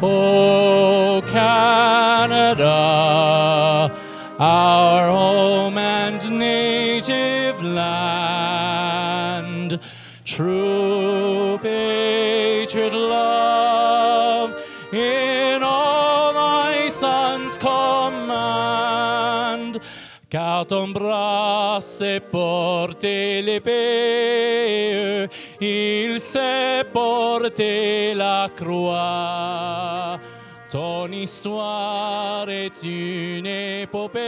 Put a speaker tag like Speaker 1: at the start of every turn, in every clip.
Speaker 1: O Canada, our home and native land, true patriot love in all thy sons command, car ton bras s'est porté l'épée, il s'est porté la croix. Ton histoire est une épopée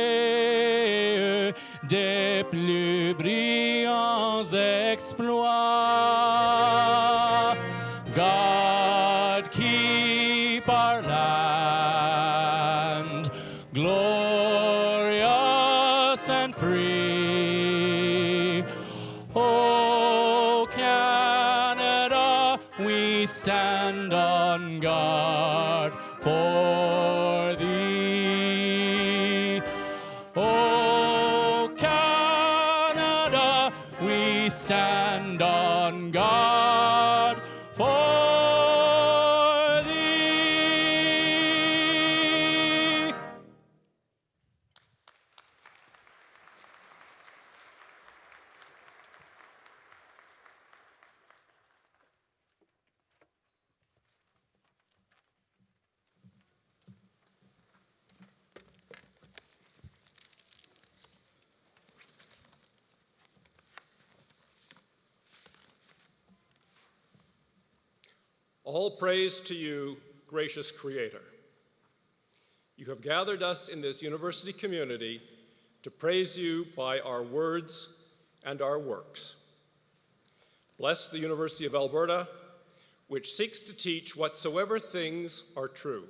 Speaker 1: des plus brillants exploits. God keep our land glorious and free. Oh, Canada, we stand on guard for thee. Oh, Canada, we stand on guard for thee.
Speaker 2: All praise to you, gracious Creator. You have gathered us in this university community to praise you by our words and our works. Bless the University of Alberta, which seeks to teach whatsoever things are true.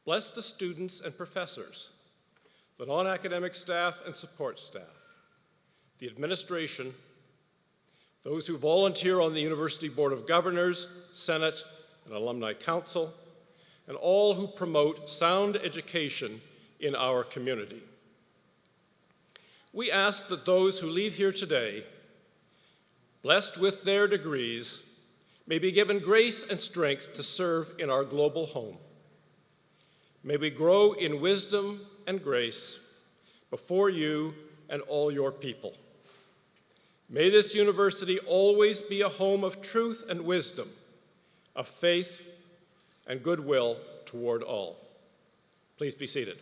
Speaker 2: Bless the students and professors, the non-academic staff and support staff, the administration, those who volunteer on the University Board of Governors, Senate, and Alumni Council, and all who promote sound education in our community. We ask that those who leave here today, blessed with their degrees, may be given grace and strength to serve in our global home. May we grow in wisdom and grace before you and all your people. May this university always be a home of truth and wisdom, of faith and goodwill toward all. Please be seated.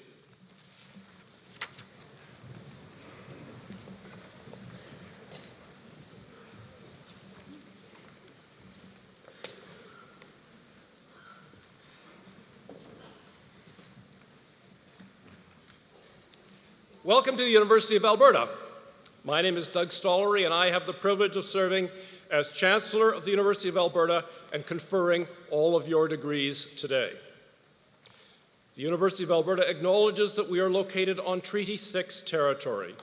Speaker 2: Welcome to the University of Alberta. My name is Doug Stollery, and I have the privilege of serving as Chancellor of the University of Alberta and conferring all of your degrees today. The University of Alberta acknowledges that we are located on Treaty 6 territory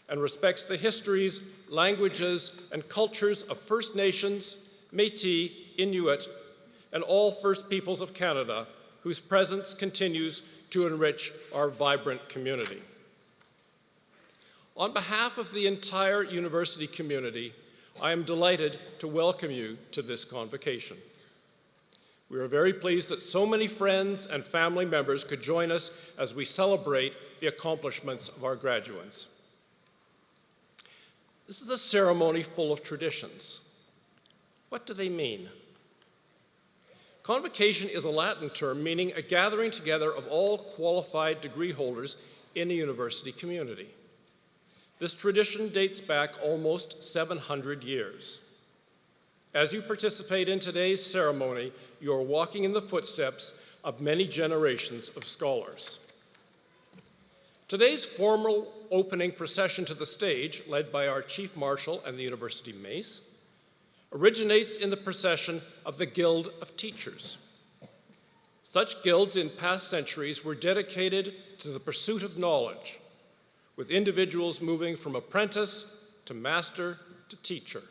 Speaker 2: and respects the histories, languages, and cultures of First Nations, Métis, Inuit, and all First Peoples of Canada, whose presence continues to enrich our vibrant community. On behalf of the entire university community, I am delighted to welcome you to this convocation. We are very pleased that so many friends and family members could join us as we celebrate the accomplishments of our graduates. This is a ceremony full of traditions. What do they mean? Convocation is a Latin term meaning a gathering together of all qualified degree holders in a university community. This tradition dates back almost 700 years. As you participate in today's ceremony, you are walking in the footsteps of many generations of scholars. Today's formal opening procession to the stage, led by our Chief Marshal and the University Mace, originates in the procession of the Guild of Teachers. Such guilds in past centuries were dedicated to the pursuit of knowledge, with individuals moving from apprentice to master to teacher,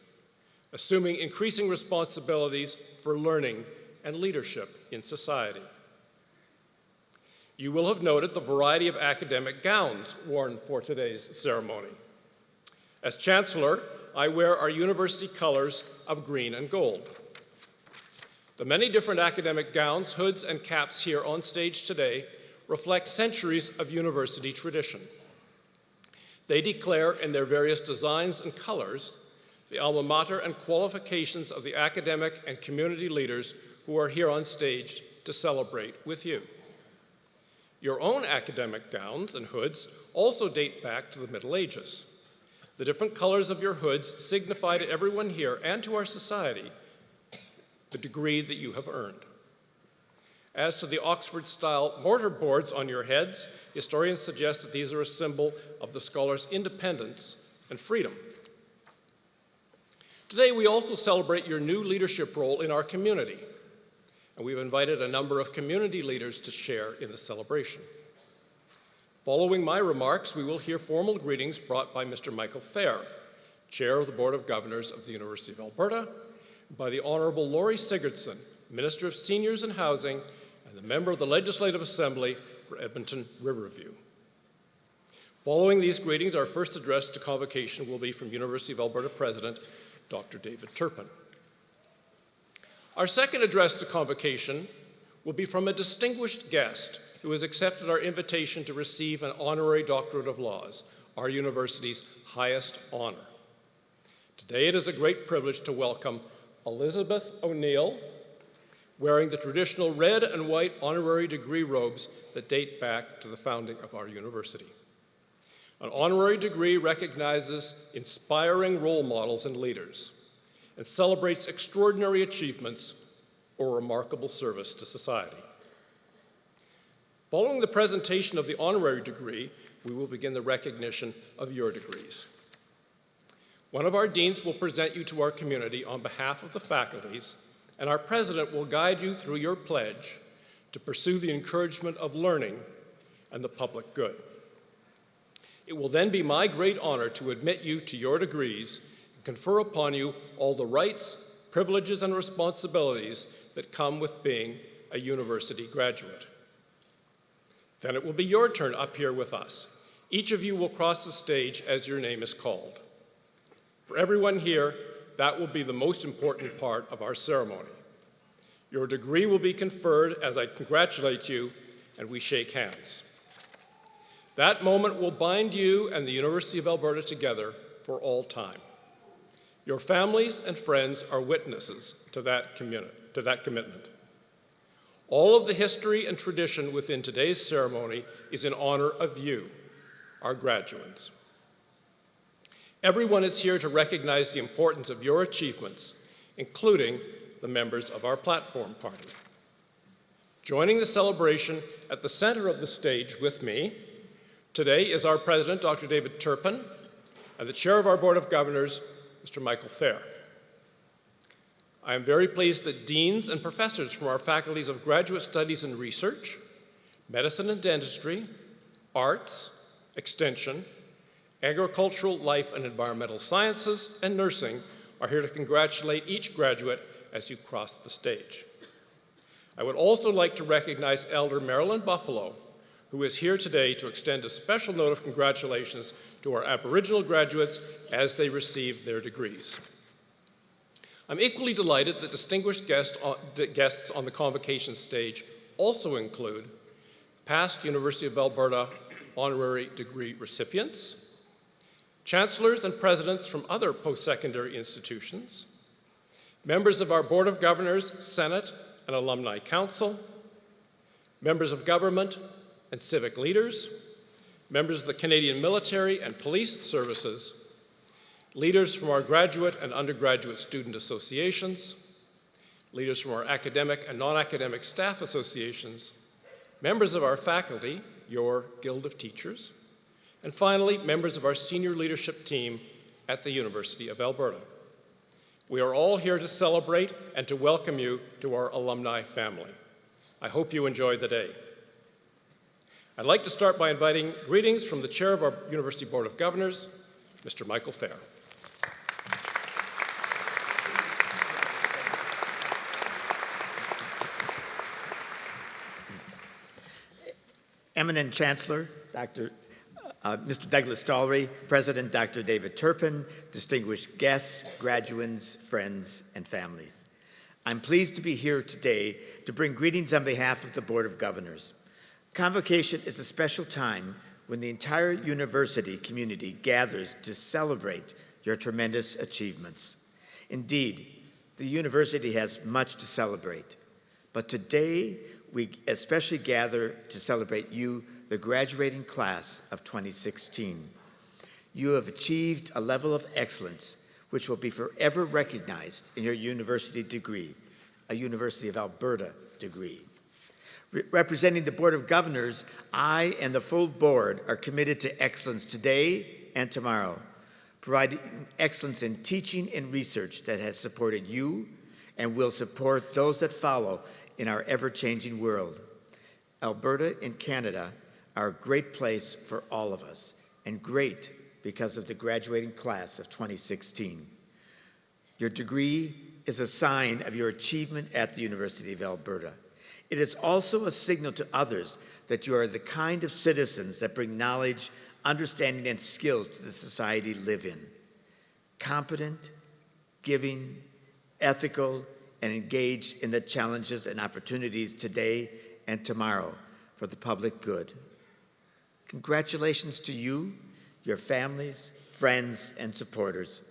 Speaker 2: assuming increasing responsibilities for learning and leadership in society. You will have noted the variety of academic gowns worn for today's ceremony. As Chancellor, I wear our university colors of green and gold. The many different academic gowns, hoods, and caps here on stage today reflect centuries of university tradition. They declare in their various designs and colors the alma mater and qualifications of the academic and community leaders who are here on stage to celebrate with you. Your own academic gowns and hoods also date back to the Middle Ages. The different colors of your hoods signify to everyone here and to our society the degree that you have earned. As to the Oxford-style mortar boards on your heads, historians suggest that these are a symbol of the scholar's independence and freedom. Today, we also celebrate your new leadership role in our community, and we've invited a number of community leaders to share in the celebration. Following my remarks, we will hear formal greetings brought by Mr. Michael Fair, Chair of the Board of Governors of the University of Alberta, and by the Honorable Laurie Sigurdsson, Minister of Seniors and Housing, and the Member of the Legislative Assembly for Edmonton Riverview. Following these greetings, our first address to Convocation will be from University of Alberta President Dr. David Turpin. Our second address to Convocation will be from a distinguished guest who has accepted our invitation to receive an honorary doctorate of laws, our university's highest honor. Today it is a great privilege to welcome Elizabeth O'Neill, wearing the traditional red and white honorary degree robes that date back to the founding of our university. An honorary degree recognizes inspiring role models and leaders and celebrates extraordinary achievements or remarkable service to society. Following the presentation of the honorary degree, we will begin the recognition of your degrees. One of our deans will present you to our community on behalf of the faculties, and our president will guide you through your pledge to pursue the encouragement of learning and the public good. It will then be my great honor to admit you to your degrees and confer upon you all the rights, privileges, and responsibilities that come with being a university graduate. Then it will be your turn up here with us. Each of you will cross the stage as your name is called. For everyone here, that will be the most important part of our ceremony. Your degree will be conferred as I congratulate you and we shake hands. That moment will bind you and the University of Alberta together for all time. Your families and friends are witnesses to that commitment. All of the history and tradition within today's ceremony is in honor of you, our graduates. Everyone is here to recognize the importance of your achievements, including the members of our platform party. Joining the celebration at the center of the stage with me today is our president, Dr. David Turpin, and the chair of our Board of Governors, Mr. Michael Fair. I am very pleased that deans and professors from our faculties of Graduate Studies and Research, Medicine and Dentistry, Arts, Extension, Agricultural, Life and Environmental Sciences, and Nursing are here to congratulate each graduate as you cross the stage. I would also like to recognize Elder Marilyn Buffalo, who is here today to extend a special note of congratulations to our Aboriginal graduates as they receive their degrees. I'm equally delighted that distinguished guests on the convocation stage also include past University of Alberta honorary degree recipients, chancellors and presidents from other post-secondary institutions, members of our Board of Governors, Senate, and Alumni Council, members of government and civic leaders, members of the Canadian military and police services, leaders from our graduate and undergraduate student associations, leaders from our academic and non-academic staff associations, members of our faculty, your Guild of Teachers, and finally, members of our senior leadership team at the University of Alberta. We are all here to celebrate and to welcome you to our alumni family. I hope you enjoy the day. I'd like to start by inviting greetings from the chair of our University Board of Governors, Mr. Michael Fair.
Speaker 3: Eminent Chancellor, Mr. Douglas Stollery, President Dr. David Turpin, distinguished guests, graduands, friends, and families. I'm pleased to be here today to bring greetings on behalf of the Board of Governors. Convocation is a special time when the entire university community gathers to celebrate your tremendous achievements. Indeed, the university has much to celebrate, but today we especially gather to celebrate you, the graduating class of 2016. You have achieved a level of excellence which will be forever recognized in your university degree, a University of Alberta degree. Representing the Board of Governors, I and the full board are committed to excellence today and tomorrow, providing excellence in teaching and research that has supported you and will support those that follow in our ever-changing world. Alberta and Canada are a great place for all of us, and great because of the graduating class of 2016. Your degree is a sign of your achievement at the University of Alberta. It is also a signal to others that you are the kind of citizens that bring knowledge, understanding, and skills to the society you live in. Competent, giving, ethical, and engaged in the challenges and opportunities today and tomorrow for the public good. Congratulations to you, your families, friends, and supporters.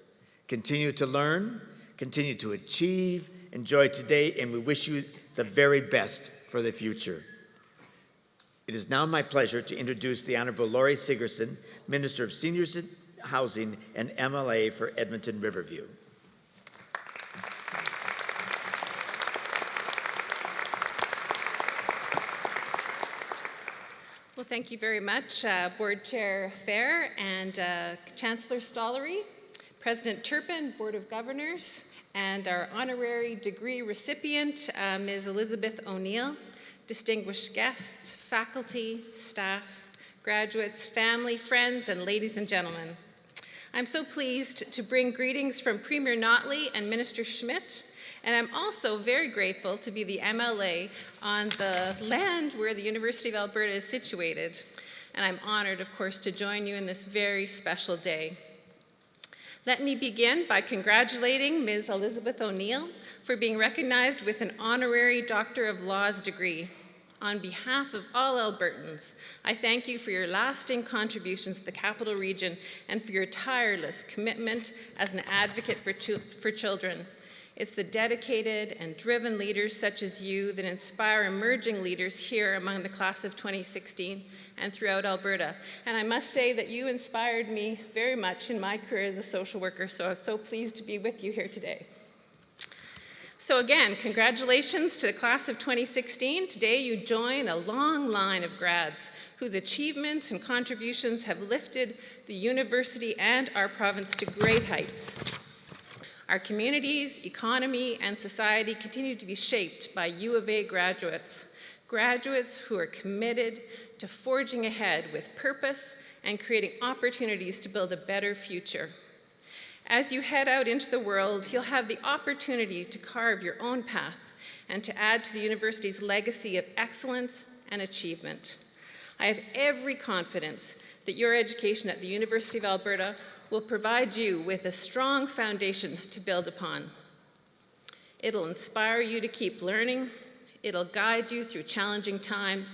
Speaker 3: Continue to learn, continue to achieve, enjoy today, and we wish you the very best for the future. It is now my pleasure to introduce the Honorable Laurie Sigerson, Minister of Seniors Housing and MLA for Edmonton Riverview.
Speaker 4: Well, thank you very much, Board Chair Fair and Chancellor Stollery, President Turpin, Board of Governors, and our honorary degree recipient, Ms. Elizabeth O'Neill, distinguished guests, faculty, staff, graduates, family, friends, and ladies and gentlemen. I'm so pleased to bring greetings from Premier Notley and Minister Schmidt, and I'm also very grateful to be the MLA on the land where the University of Alberta is situated. And I'm honored, of course, to join you in this very special day. Let me begin by congratulating Ms. Elizabeth O'Neill for being recognized with an honorary Doctor of Laws degree. On behalf of all Albertans, I thank you for your lasting contributions to the Capital Region and for your tireless commitment as an advocate for children. It's the dedicated and driven leaders such as you that inspire emerging leaders here among the class of 2016 and throughout Alberta. And I must say that you inspired me very much in my career as a social worker, so I'm so pleased to be with you here today. So again, congratulations to the class of 2016. Today you join a long line of grads whose achievements and contributions have lifted the university and our province to great heights. Our communities, economy, and society continue to be shaped by U of A graduates who are committed to forging ahead with purpose and creating opportunities to build a better future. As you head out into the world, you'll have the opportunity to carve your own path and to add to the university's legacy of excellence and achievement. I have every confidence that your education at the University of Alberta will provide you with a strong foundation to build upon. It'll inspire you to keep learning, it'll guide you through challenging times,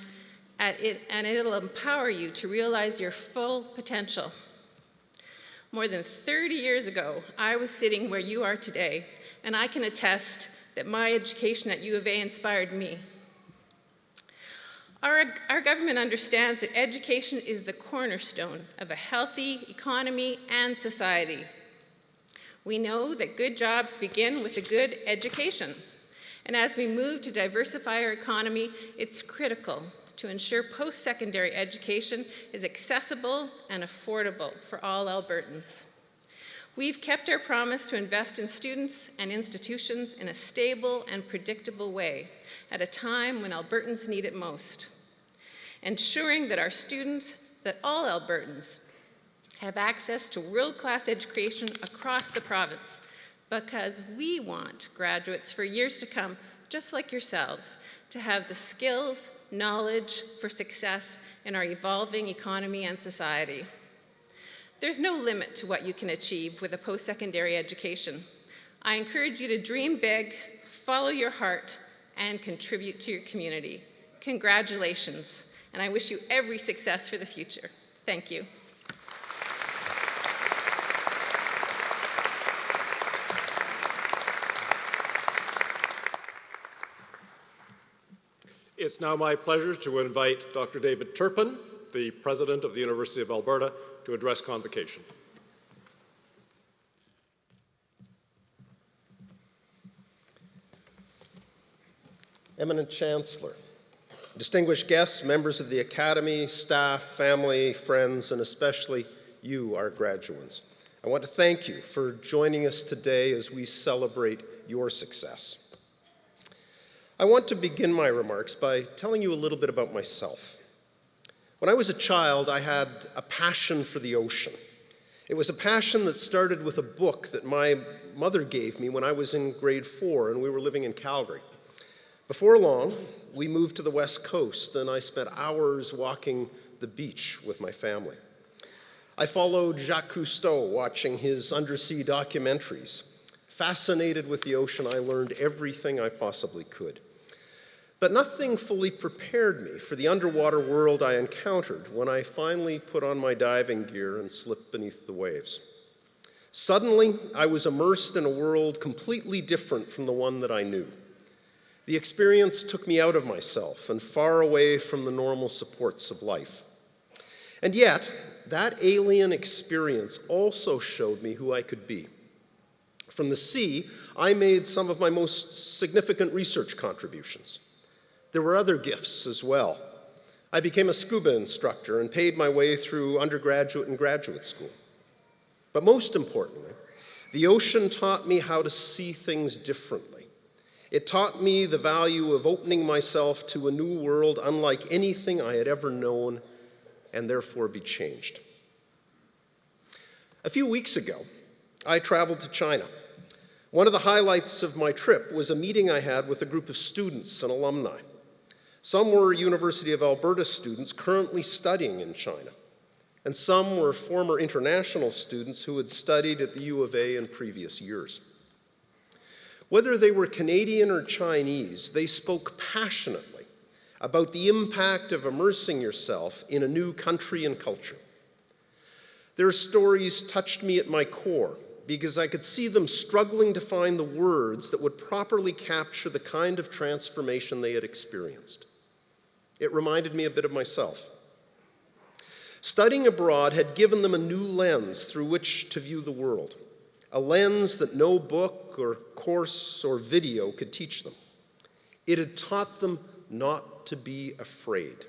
Speaker 4: and it'll empower you to realize your full potential. More than 30 years ago, I was sitting where you are today, and I can attest that my education at U of A inspired me. Our government understands that education is the cornerstone of a healthy economy and society. We know that good jobs begin with a good education. And as we move to diversify our economy, it's critical to ensure post-secondary education is accessible and affordable for all Albertans. We've kept our promise to invest in students and institutions in a stable and predictable way at a time when Albertans need it most. Ensuring that our students, that all Albertans, have access to world-class education across the province, because we want graduates for years to come, just like yourselves, to have the skills, knowledge for success in our evolving economy and society. There's no limit to what you can achieve with a post-secondary education. I encourage you to dream big, follow your heart, and contribute to your community. Congratulations, and I wish you every success for the future. Thank you.
Speaker 2: It's now my pleasure to invite Dr. David Turpin, the President of the University of Alberta, to address Convocation.
Speaker 5: Eminent Chancellor, distinguished guests, members of the Academy, staff, family, friends, and especially you, our graduates, I want to thank you for joining us today as we celebrate your success. I want to begin my remarks by telling you a little bit about myself. When I was a child, I had a passion for the ocean. It was a passion that started with a book that my mother gave me when I was in grade 4 and we were living in Calgary. Before long, we moved to the West Coast and I spent hours walking the beach with my family. I followed Jacques Cousteau, watching his undersea documentaries. Fascinated with the ocean, I learned everything I possibly could. But nothing fully prepared me for the underwater world I encountered when I finally put on my diving gear and slipped beneath the waves. Suddenly, I was immersed in a world completely different from the one that I knew. The experience took me out of myself and far away from the normal supports of life. And yet, that alien experience also showed me who I could be. From the sea, I made some of my most significant research contributions. There were other gifts as well. I became a scuba instructor and paid my way through undergraduate and graduate school. But most importantly, the ocean taught me how to see things differently. It taught me the value of opening myself to a new world unlike anything I had ever known, and therefore be changed. A few weeks ago, I traveled to China. One of the highlights of my trip was a meeting I had with a group of students and alumni. Some were University of Alberta students currently studying in China, and some were former international students who had studied at the U of A in previous years. Whether they were Canadian or Chinese, they spoke passionately about the impact of immersing yourself in a new country and culture. Their stories touched me at my core because I could see them struggling to find the words that would properly capture the kind of transformation they had experienced. It reminded me a bit of myself. Studying abroad had given them a new lens through which to view the world, a lens that no book or course or video could teach them. It had taught them not to be afraid.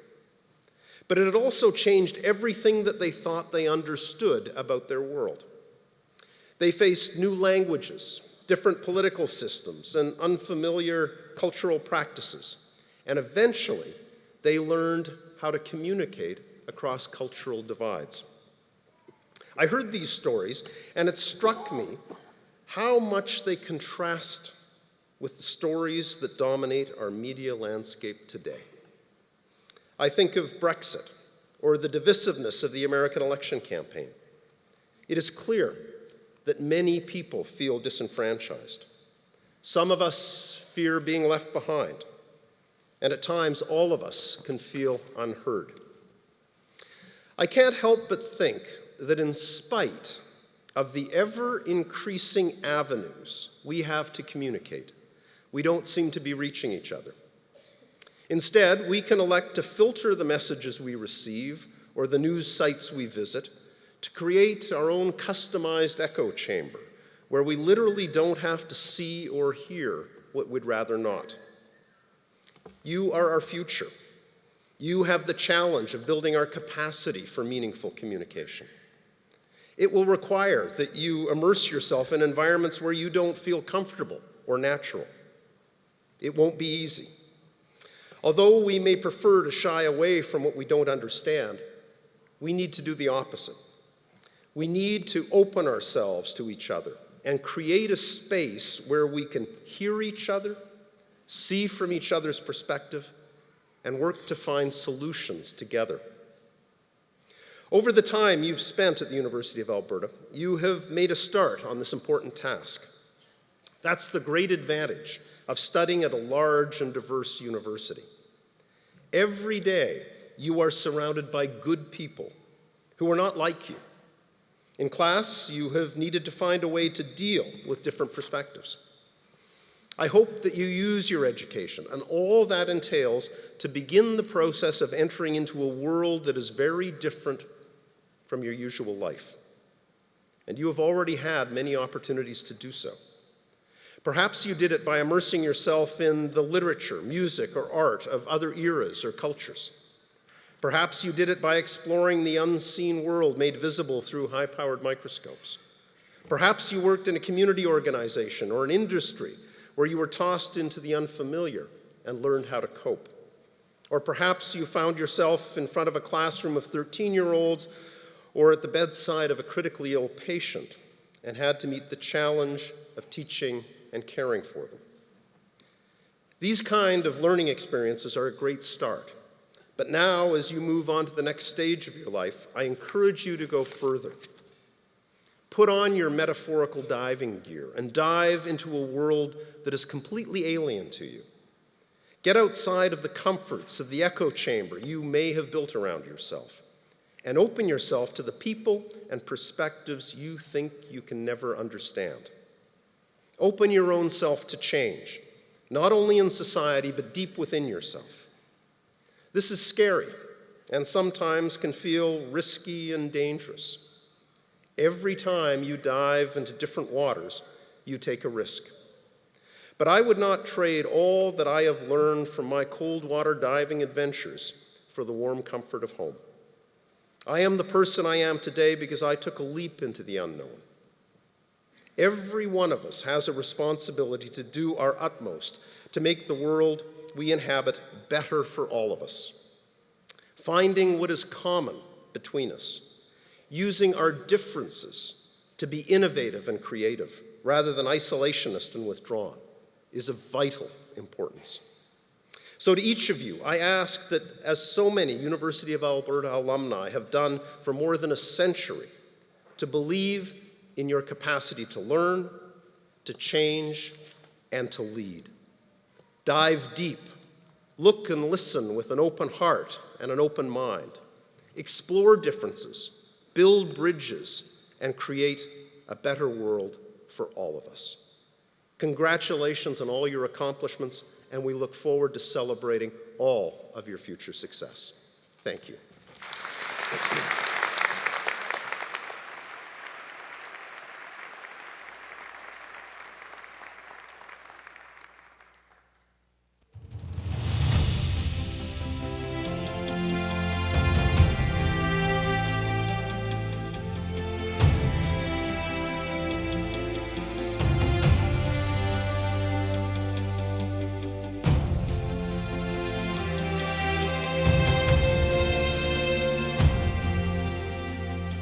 Speaker 5: But it had also changed everything that they thought they understood about their world. They faced new languages, different political systems, and unfamiliar cultural practices. And eventually, they learned how to communicate across cultural divides. I heard these stories, and it struck me how much they contrast with the stories that dominate our media landscape today. I think of Brexit, or the divisiveness of the American election campaign. It is clear that many people feel disenfranchised. Some of us fear being left behind, and at times all of us can feel unheard. I can't help but think that in spite of the ever-increasing avenues we have to communicate, we don't seem to be reaching each other. Instead, we can elect to filter the messages we receive or the news sites we visit to create our own customized echo chamber where we literally don't have to see or hear what we'd rather not. You are our future. You have the challenge of building our capacity for meaningful communication. It will require that you immerse yourself in environments where you don't feel comfortable or natural. It won't be easy. Although we may prefer to shy away from what we don't understand, we need to do the opposite. We need to open ourselves to each other and create a space where we can hear each other, see from each other's perspective, and work to find solutions together. Over the time you've spent at the University of Alberta, you have made a start on this important task. That's the great advantage of studying at a large and diverse university. Every day, you are surrounded by good people who are not like you. In class, you have needed to find a way to deal with different perspectives. I hope that you use your education and all that entails to begin the process of entering into a world that is very different from your usual life. And you have already had many opportunities to do so. Perhaps you did it by immersing yourself in the literature, music, or art of other eras or cultures. Perhaps you did it by exploring the unseen world made visible through high-powered microscopes. Perhaps you worked in a community organization or an industry where you were tossed into the unfamiliar and learned how to cope. Or perhaps you found yourself in front of a classroom of 13-year-olds or at the bedside of a critically ill patient and had to meet the challenge of teaching and caring for them. These kind of learning experiences are a great start. But now, as you move on to the next stage of your life, I encourage you to go further. Put on your metaphorical diving gear and dive into a world that is completely alien to you. Get outside of the comforts of the echo chamber you may have built around yourself and open yourself to the people and perspectives you think you can never understand. Open your own self to change, not only in society, but deep within yourself. This is scary and sometimes can feel risky and dangerous. Every time you dive into different waters, you take a risk. But I would not trade all that I have learned from my cold water diving adventures for the warm comfort of home. I am the person I am today because I took a leap into the unknown. Every one of us has a responsibility to do our utmost to make the world we inhabit better for all of us. Finding what is common between us, using our differences to be innovative and creative rather than isolationist and withdrawn, is of vital importance. So to each of you, I ask that, as so many University of Alberta alumni have done for more than a century, to believe in your capacity to learn, to change, and to lead. Dive deep. Look and listen with an open heart and an open mind. Explore differences, build bridges, and create a better world for all of us. Congratulations on all your accomplishments, and we look forward to celebrating all of your future success. Thank you.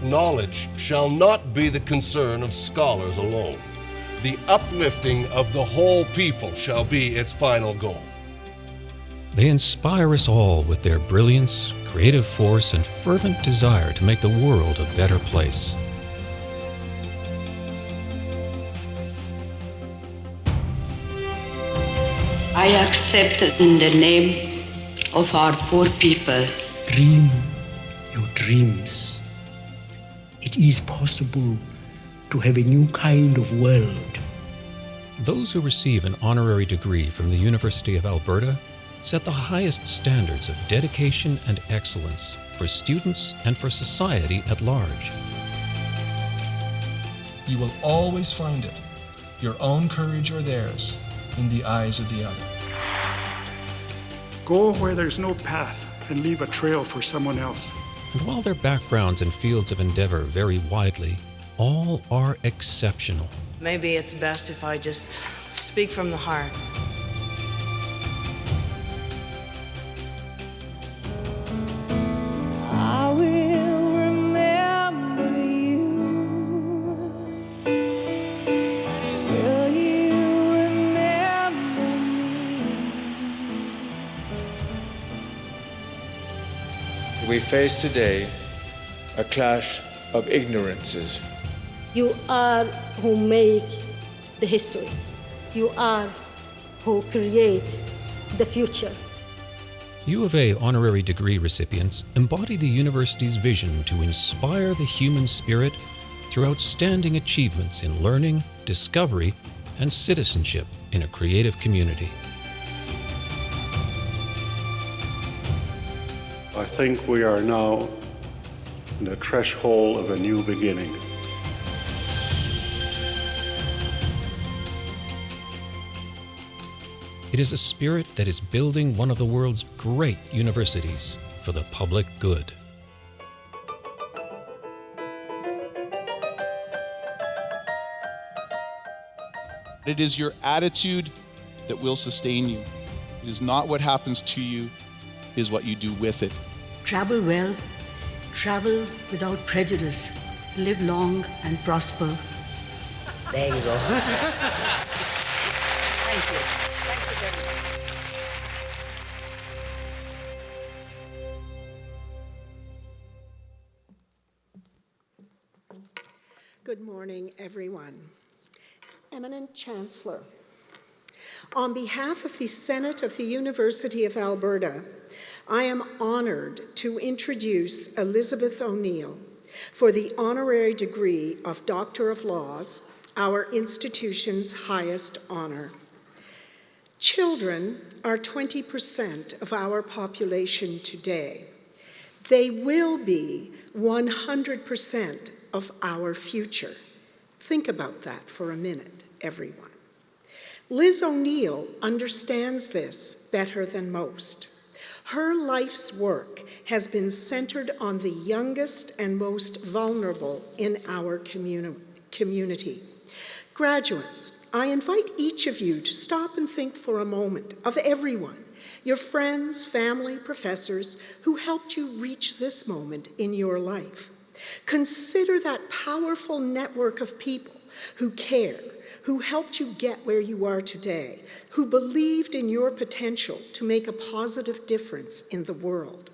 Speaker 6: Knowledge shall not be the concern of scholars alone. The uplifting of the whole people shall be its final goal.
Speaker 7: They inspire us all with their brilliance, creative force, and fervent desire to make the world a better place.
Speaker 8: I accept in the name of our poor people.
Speaker 9: Dream your dreams. It is possible to have a new kind of world.
Speaker 7: Those who receive an honorary degree from the University of Alberta set the highest standards of dedication and excellence for students and for society at large.
Speaker 10: You will always find it, your own courage or theirs, in the eyes of the other.
Speaker 11: Go where there's no path and leave a trail for someone else.
Speaker 7: And while their backgrounds and fields of endeavor vary widely, all are exceptional.
Speaker 12: Maybe it's best if I just speak from the heart.
Speaker 13: I will remember you. Will you remember me?
Speaker 14: We face today a clash of ignorances.
Speaker 15: You are who make the history. You are who create the future.
Speaker 7: U of A honorary degree recipients embody the university's vision to inspire the human spirit through outstanding achievements in learning, discovery, and citizenship in a creative community.
Speaker 16: I think we are now in the threshold of a new beginning.
Speaker 7: It is a spirit that is building one of the world's great universities for the public good.
Speaker 17: It is your attitude that will sustain you. It is not what happens to you, it is what you do with it.
Speaker 18: Travel well, travel without prejudice, live long and prosper.
Speaker 19: There you go.
Speaker 18: Thank you. Thank you very much.
Speaker 20: Good morning, everyone. Eminent Chancellor, on behalf of the Senate of the University of Alberta, I am honored to introduce Elizabeth O'Neill for the honorary degree of Doctor of Laws, our institution's highest honor. Children are 20% of our population today. They will be 100% of our future. Think about that for a minute, everyone. Liz O'Neill understands this better than most. Her life's work has been centered on the youngest and most vulnerable in our community. Graduates, I invite each of you to stop and think for a moment of everyone, your friends, family, professors, who helped you reach this moment in your life. Consider that powerful network of people who care, who helped you get where you are today, who believed in your potential to make a positive difference in the world.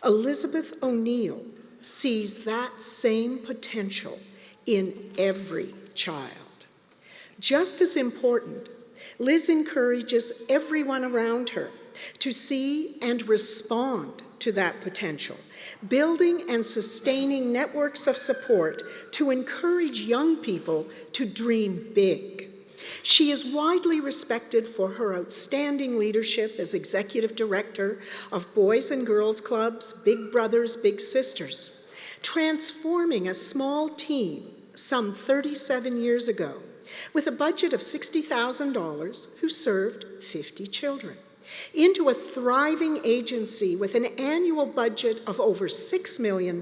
Speaker 20: Elizabeth O'Neill sees that same potential in every child. Just as important, Liz encourages everyone around her to see and respond to that potential, building and sustaining networks of support to encourage young people to dream big. She is widely respected for her outstanding leadership as Executive Director of Boys and Girls Clubs, Big Brothers, Big Sisters, transforming a small team some 37 years ago with a budget of $60,000 who served 50 children, into a thriving agency with an annual budget of over $6 million,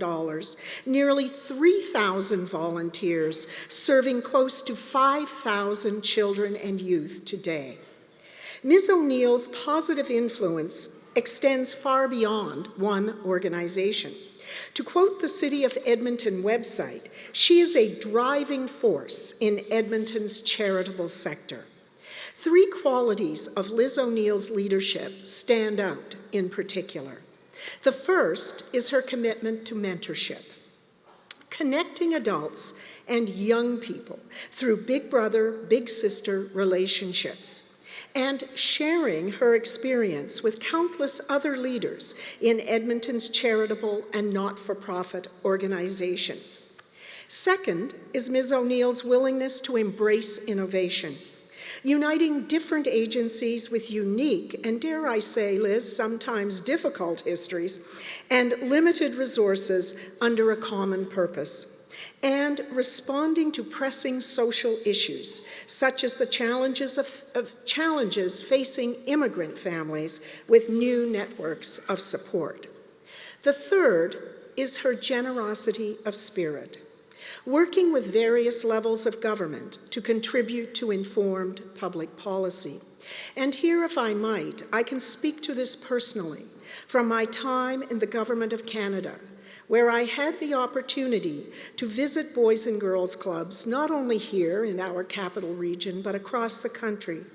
Speaker 20: nearly 3,000 volunteers, serving close to 5,000 children and youth today. Ms. O'Neill's positive influence extends far beyond one organization. To quote the City of Edmonton website, she is a driving force in Edmonton's charitable sector. Three qualities of Liz O'Neill's leadership stand out in particular. The first is her commitment to mentorship, connecting adults and young people through big brother, big sister relationships, and sharing her experience with countless other leaders in Edmonton's charitable and not-for-profit organizations. Second is Ms. O'Neill's willingness to embrace innovation, uniting different agencies with unique, and dare I say, Liz, sometimes difficult histories, and limited resources under a common purpose, and responding to pressing social issues, such as the challenges facing immigrant families with new networks of support. The third is her generosity of spirit, working with various levels of government to contribute to informed public policy. And here, if I might, I can speak to this personally from my time in the Government of Canada, where I had the opportunity to visit Boys and Girls Clubs, not only here in our capital region, but across the country.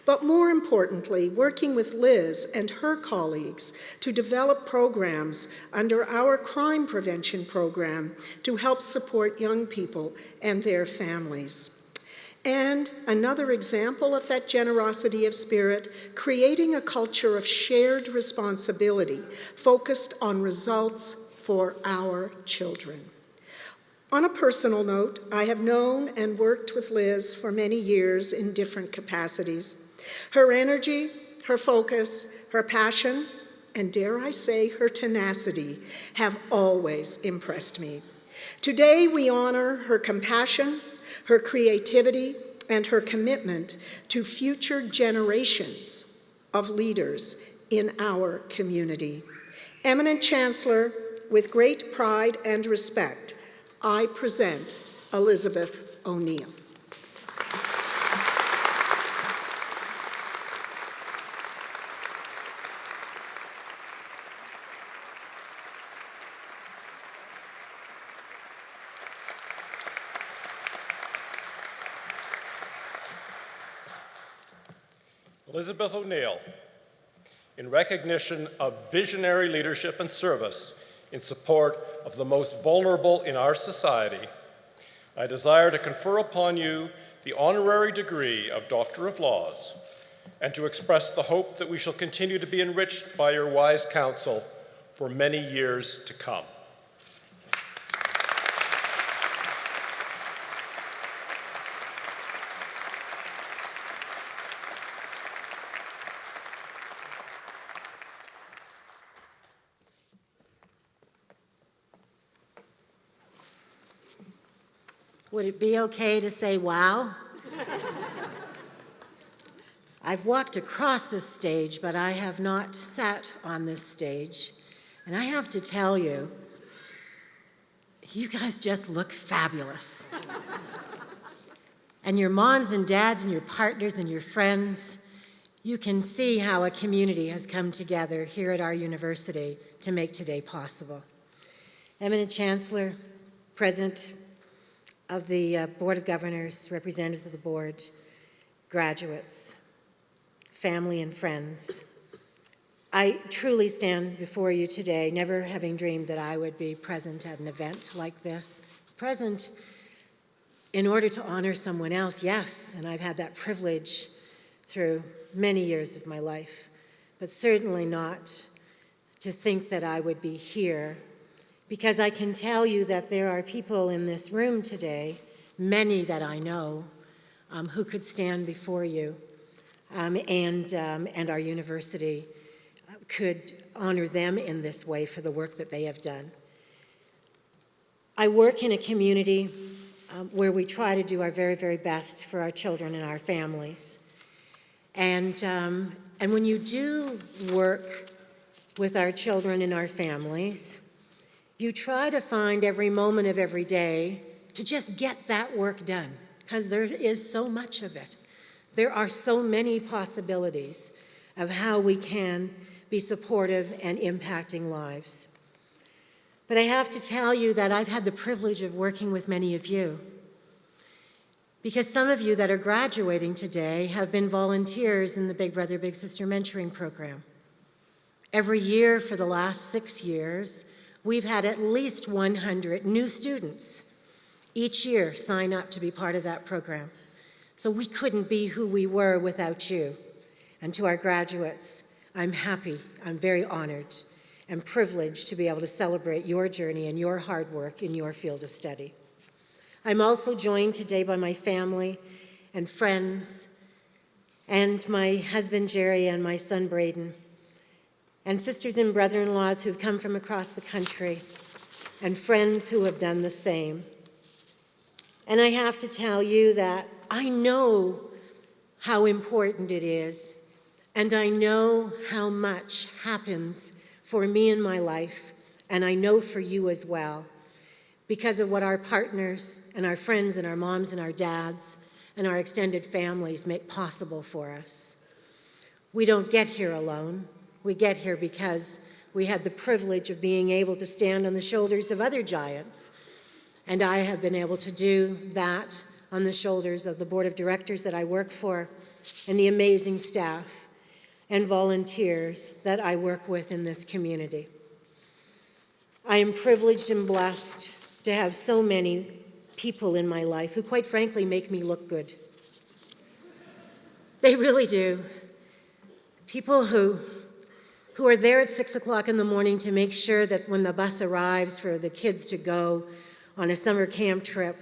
Speaker 20: But more importantly, working with Liz and her colleagues to develop programs under our crime prevention program to help support young people and their families. And another example of that generosity of spirit, creating a culture of shared responsibility focused on results for our children. On a personal note, I have known and worked with Liz for many years in different capacities. Her energy, her focus, her passion, and dare I say, her tenacity have always impressed me. Today, we honor her compassion, her creativity, and her commitment to future generations of leaders in our community. Eminent Chancellor, with great pride and respect, I present Elizabeth O'Neill.
Speaker 2: Elizabeth O'Neill, in recognition of visionary leadership and service in support of the most vulnerable in our society, I desire to confer upon you the honorary degree of Doctor of Laws and to express the hope that we shall continue to be enriched by your wise counsel for many years to come.
Speaker 21: Would it be okay to say wow? I've walked across this stage, but I have not sat on this stage. And I have to tell you, you guys just look fabulous. And your moms and dads and your partners and your friends, you can see how a community has come together here at our university to make today possible. Eminent Chancellor, President of the Board of Governors, representatives of the board, graduates, family and friends, I truly stand before you today, never having dreamed that I would be present at an event like this. Present in order to honor someone else, yes, and I've had that privilege through many years of my life, but certainly not to think that I would be here, because I can tell you that there are people in this room today, many that I know, who could stand before you, and our university could honor them in this way for the work that they have done. I work in a community where we try to do our very, very best for our children and our families. And when you do work with our children and our families, you try to find every moment of every day to just get that work done, because there is so much of it. There are so many possibilities of how we can be supportive and impacting lives. But I have to tell you that I've had the privilege of working with many of you, because some of you that are graduating today have been volunteers in the Big Brother, Big Sister mentoring program. Every year for the last 6 years, we've had at least 100 new students each year sign up to be part of that program. So we couldn't be who we were without you. And to our graduates, I'm happy, I'm very honored and privileged to be able to celebrate your journey and your hard work in your field of study. I'm also joined today by my family and friends and my husband Jerry and my son Braden, and sisters and brother-in-laws who've come from across the country, and friends who have done the same. And I have to tell you that I know how important it is, and I know how much happens for me in my life, and I know for you as well, because of what our partners and our friends and our moms and our dads and our extended families make possible for us. We don't get here alone. We get here because we had the privilege of being able to stand on the shoulders of other giants. And I have been able to do that on the shoulders of the board of directors that I work for and the amazing staff and volunteers that I work with in this community. I am privileged and blessed to have so many people in my life who, quite frankly, make me look good. They really do. People who are there at 6 o'clock in the morning to make sure that when the bus arrives for the kids to go on a summer camp trip,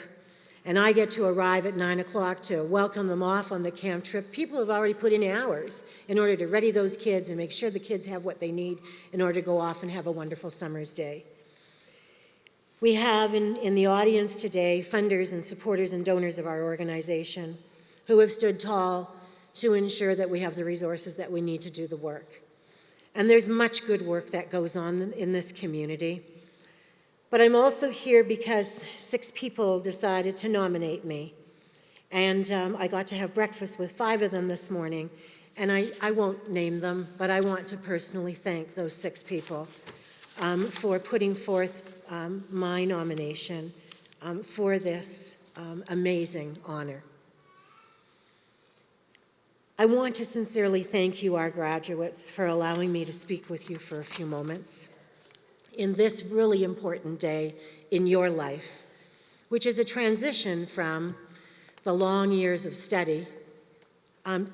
Speaker 21: and I get to arrive at 9 o'clock to welcome them off on the camp trip, people have already put in hours in order to ready those kids and make sure the kids have what they need in order to go off and have a wonderful summer's day. We have in the audience today funders and supporters and donors of our organization who have stood tall to ensure that we have the resources that we need to do the work. And there's much good work that goes on in this community. But I'm also here because 6 people decided to nominate me. And I got to have breakfast with 5 of them this morning. And I won't name them, but I want to personally thank those 6 people for putting forth my nomination for this amazing honor. I want to sincerely thank you, our graduates, for allowing me to speak with you for a few moments in this really important day in your life, which is a transition from the long years of study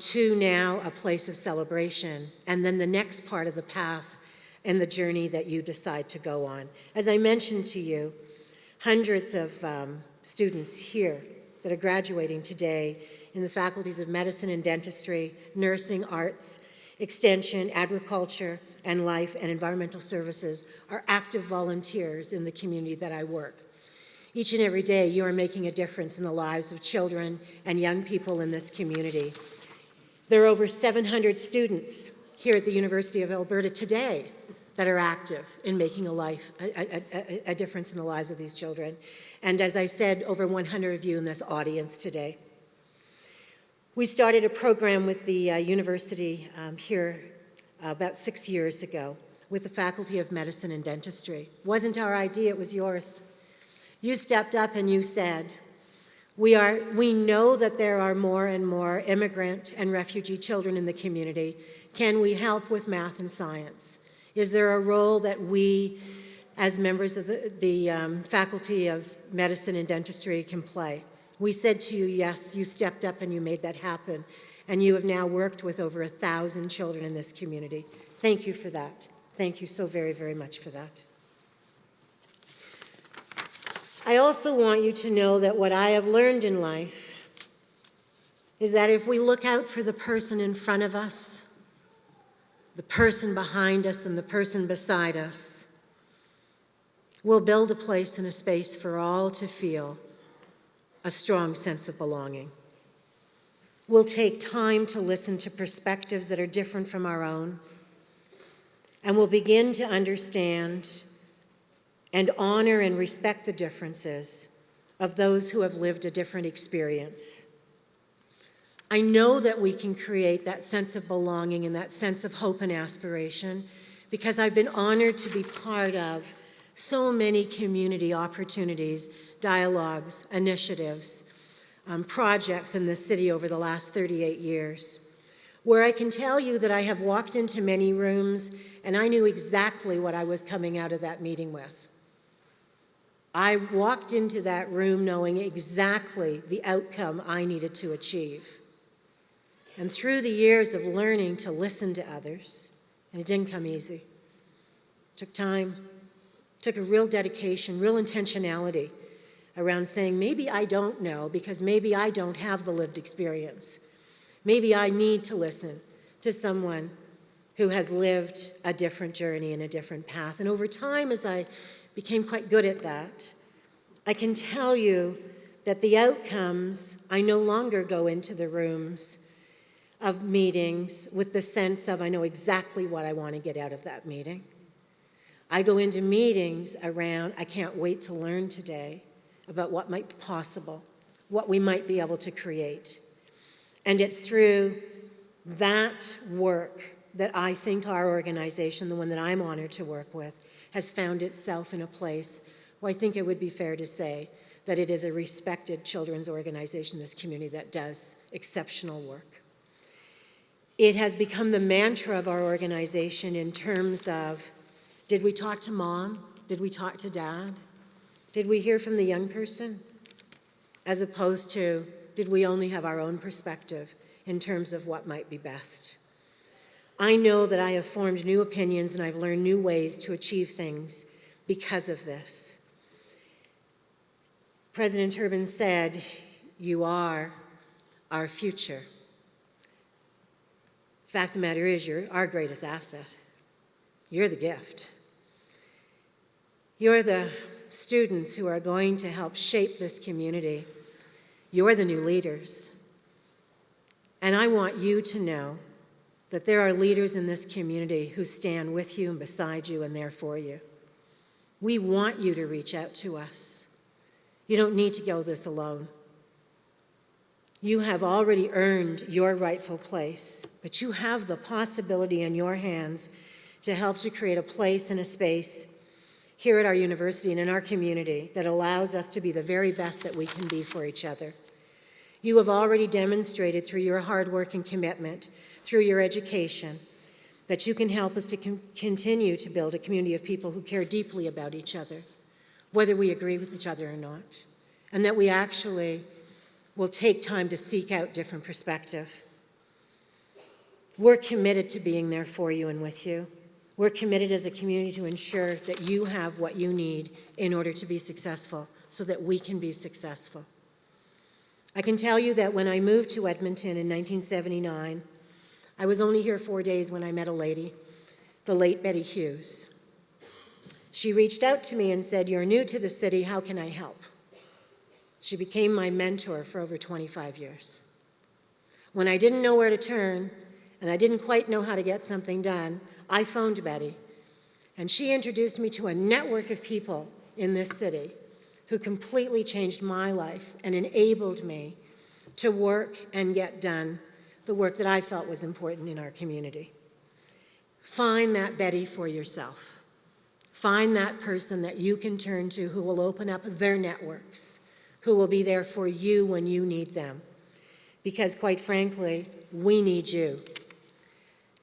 Speaker 21: to now a place of celebration, and then the next part of the path and the journey that you decide to go on. As I mentioned to you, hundreds of students here that are graduating today in the faculties of medicine and dentistry, nursing, arts, extension, agriculture, and life and environmental services are active volunteers in the community that I work. Each and every day, you are making a difference in the lives of children and young people in this community. There are over 700 students here at the University of Alberta today that are active in making a difference in the lives of these children. And as I said, over 100 of you in this audience today. We started a program with the university here about 6 years ago with the Faculty of Medicine and Dentistry. It wasn't our idea, it was yours. You stepped up and you said, we know that there are more and more immigrant and refugee children in the community. Can we help with math and science? Is there a role that we, as members of the Faculty of Medicine and Dentistry, can play? We said to you, yes, you stepped up and you made that happen. And you have now worked with over 1,000 children in this community. Thank you for that. Thank you so very, very much for that. I also want you to know that what I have learned in life is that if we look out for the person in front of us, the person behind us, and the person beside us, we'll build a place and a space for all to feel a strong sense of belonging. We'll take time to listen to perspectives that are different from our own, and we'll begin to understand and honor and respect the differences of those who have lived a different experience. I know that we can create that sense of belonging and that sense of hope and aspiration because I've been honored to be part of so many community opportunities, dialogues, initiatives, projects in this city over the last 38 years, where I can tell you that I have walked into many rooms and I knew exactly what I was coming out of that meeting with. I walked into that room knowing exactly the outcome I needed to achieve. And through the years of learning to listen to others, and it didn't come easy, it took time, took a real dedication, real intentionality around saying, maybe I don't know because maybe I don't have the lived experience. Maybe I need to listen to someone who has lived a different journey and a different path. And over time, as I became quite good at that, I can tell you that the outcomes, I no longer go into the rooms of meetings with the sense of I know exactly what I want to get out of that meeting. I go into meetings around, I can't wait to learn today about what might be possible, what we might be able to create. And it's through that work that I think our organization, the one that I'm honored to work with, has found itself in a place where I think it would be fair to say that it is a respected children's organization in this community that does exceptional work. It has become the mantra of our organization in terms of, did we talk to mom? Did we talk to dad? Did we hear from the young person? As opposed to, did we only have our own perspective in terms of what might be best. I know that I have formed new opinions and I've learned new ways to achieve things because of this. President Turbin said, "You are our future." The fact of the matter is, you're our greatest asset. You're the gift. You're the students who are going to help shape this community. You're the new leaders. And I want you to know that there are leaders in this community who stand with you and beside you and there for you. We want you to reach out to us. You don't need to go this alone. You have already earned your rightful place, but you have the possibility in your hands to help to create a place and a space here at our university and in our community that allows us to be the very best that we can be for each other. You have already demonstrated through your hard work and commitment, through your education, that you can help us to continue to build a community of people who care deeply about each other, whether we agree with each other or not, and that we actually will take time to seek out different perspective. We're committed to being there for you and with you. We're committed as a community to ensure that you have what you need in order to be successful so that we can be successful. I can tell you that when I moved to Edmonton in 1979, I was only here 4 days when I met a lady, the late Betty Hughes. She reached out to me and said, "You're new to the city, how can I help?" She became my mentor for over 25 years. When I didn't know where to turn and I didn't quite know how to get something done, I phoned Betty, and she introduced me to a network of people in this city who completely changed my life and enabled me to work and get done the work that I felt was important in our community. Find that Betty for yourself. Find that person that you can turn to who will open up their networks, who will be there for you when you need them. Because quite frankly, we need you.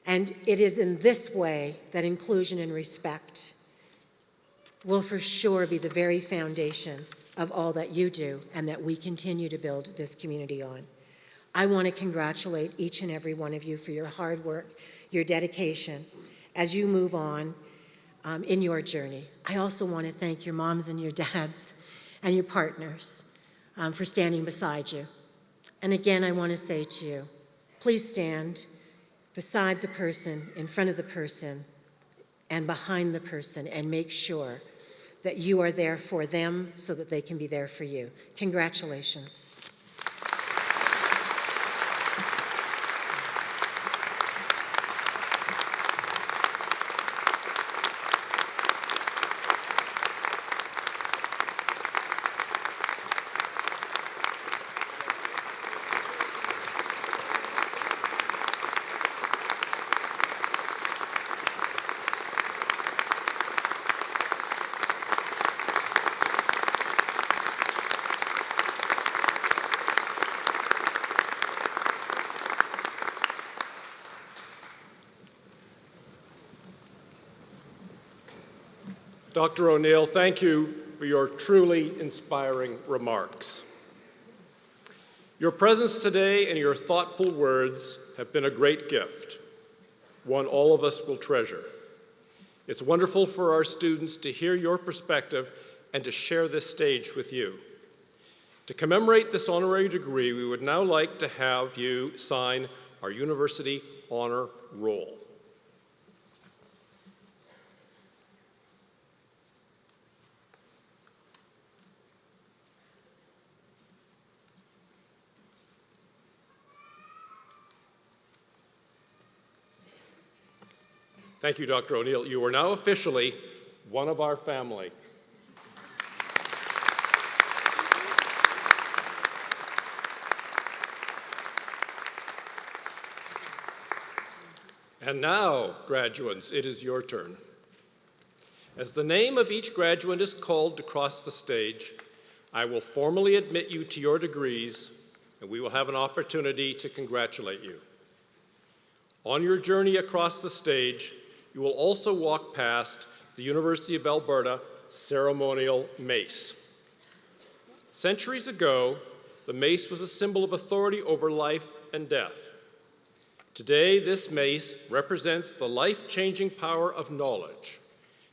Speaker 21: And it is in this way that inclusion and respect will for sure be the very foundation of all that you do and that we continue to build this community on. I want to congratulate each and every one of you for your hard work, your dedication as you move on in your journey. I also want to thank your moms and your dads and your partners for standing beside you. And again, I want to say to you, please stand beside the person, in front of the person, and behind the person, and make sure that you are there for them so that they can be there for you. Congratulations.
Speaker 2: Dr. O'Neill, thank you for your truly inspiring remarks. Your presence today and your thoughtful words have been a great gift, one all of us will treasure. It's wonderful for our students to hear your perspective and to share this stage with you. To commemorate this honorary degree, we would now like to have you sign our University Honor Roll. Thank you, Dr. O'Neill. You are now officially one of our family. And now, graduates, it is your turn. As the name of each graduate is called to cross the stage, I will formally admit you to your degrees, and we will have an opportunity to congratulate you. On your journey across the stage, you will also walk past the University of Alberta ceremonial mace. Centuries ago, the mace was a symbol of authority over life and death. Today, this mace represents the life-changing power of knowledge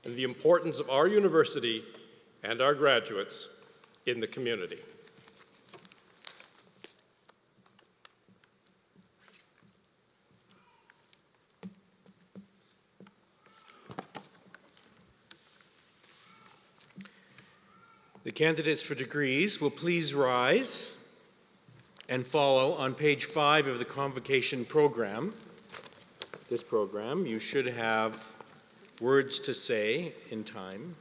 Speaker 2: and the importance of our university and our graduates in the community.
Speaker 1: The candidates for degrees will please rise and follow on page 5 of the convocation program. This program, you should have words to say in time.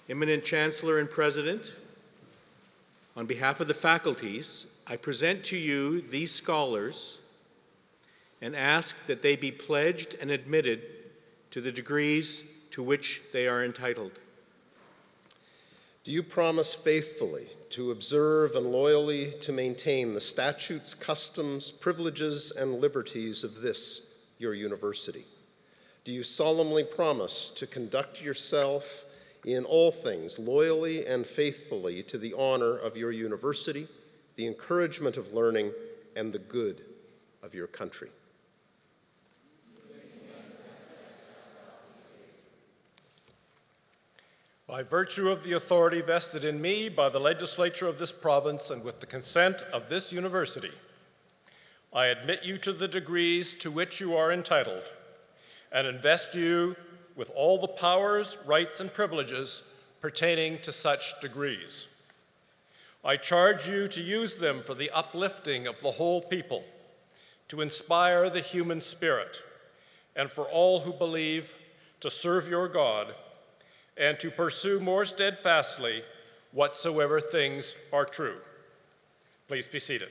Speaker 1: Eminent Chancellor and President, on behalf of the faculties, I present to you these scholars and ask that they be pledged and admitted to the degrees to which they are entitled.
Speaker 5: Do you promise faithfully to observe and loyally to maintain the statutes, customs, privileges, and liberties of this, your university? Do you solemnly promise to conduct yourself in all things loyally and faithfully to the honor of your university, the encouragement of learning, and the good of your country?
Speaker 2: By virtue of the authority vested in me by the legislature of this province and with the consent of this university, I admit you to the degrees to which you are entitled and invest you with all the powers, rights, and privileges pertaining to such degrees. I charge you to use them for the uplifting of the whole people, to inspire the human spirit, and for all who believe to serve your God and to pursue more steadfastly whatsoever things are true. Please be seated.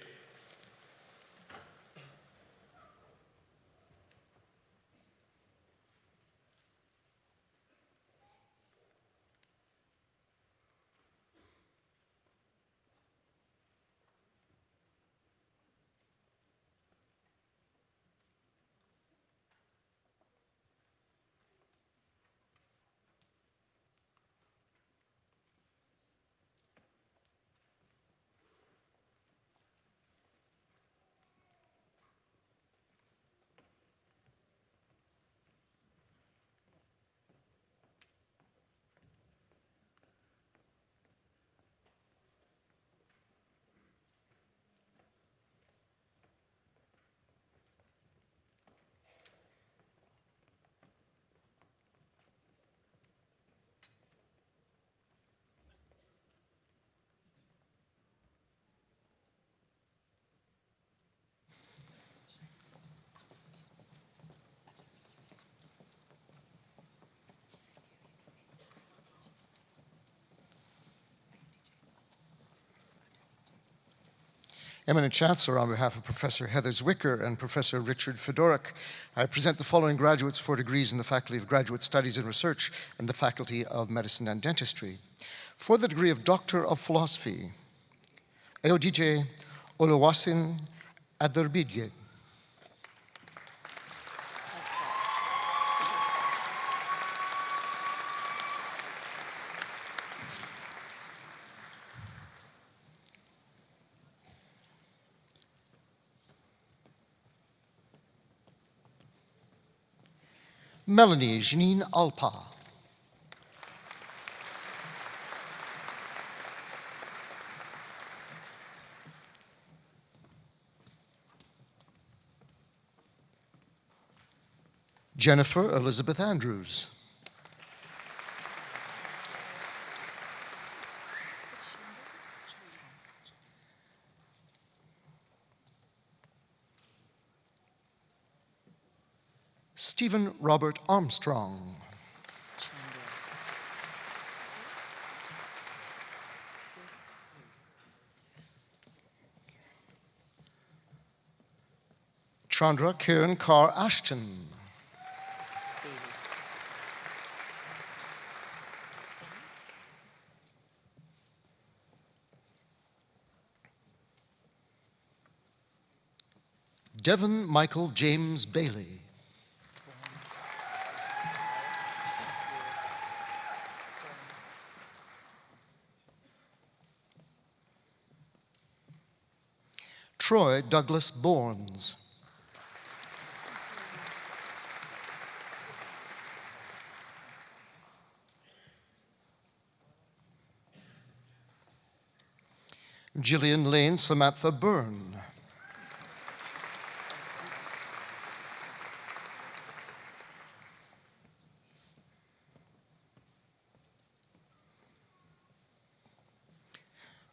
Speaker 22: Eminent Chancellor, on behalf of Professor Heather Zwicker and Professor Richard Fedorak, I present the following graduates for degrees in the Faculty of Graduate Studies and Research and the Faculty of Medicine and Dentistry. For the degree of Doctor of Philosophy, Ayodije Oluwasin Aderbidye. Melanie Janine Alpa. Jennifer Elizabeth Andrews. Stephen Robert Armstrong. Chandra Kiran Kaur Ashton. Devon Michael James Bailey. Troy Douglas Bournes. Gillian Lane Samantha Byrne.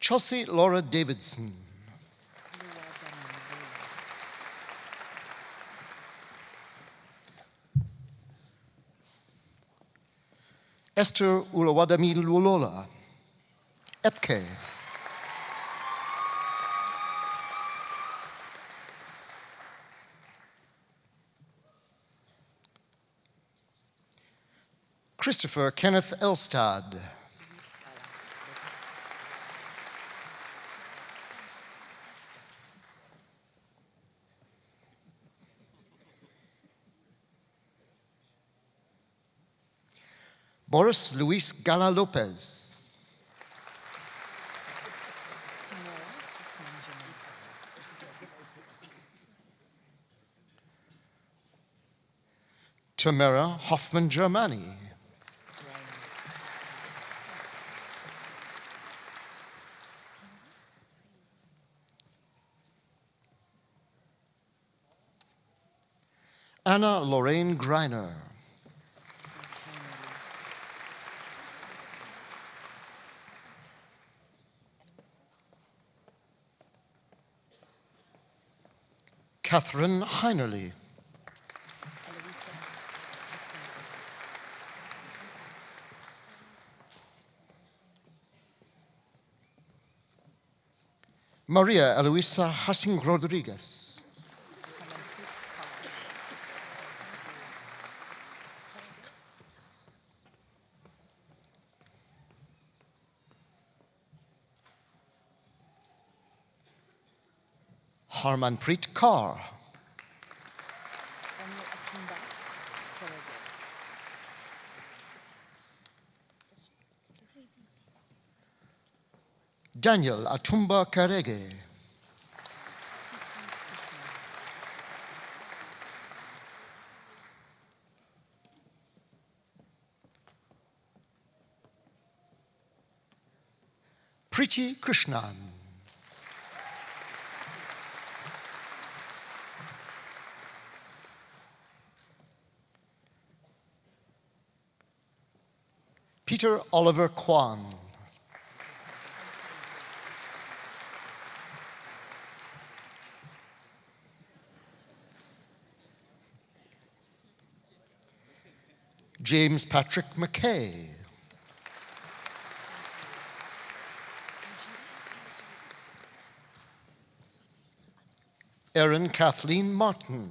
Speaker 22: Chelsea Laura Davidson. Esther Ulawadami Lulola. Epke. Christopher Kenneth Elstad. Boris Luis Gala Lopez. Tamara Hoffman Germani. Anna Lorraine Greiner. Catherine Heinerly. Maria Eloisa Hassing Rodriguez. Harmanpreet Kaur. Daniel Atumba Karege. Preeti Krishnan. Peter Oliver Kwan. James Patrick McKay. Erin Kathleen Martin.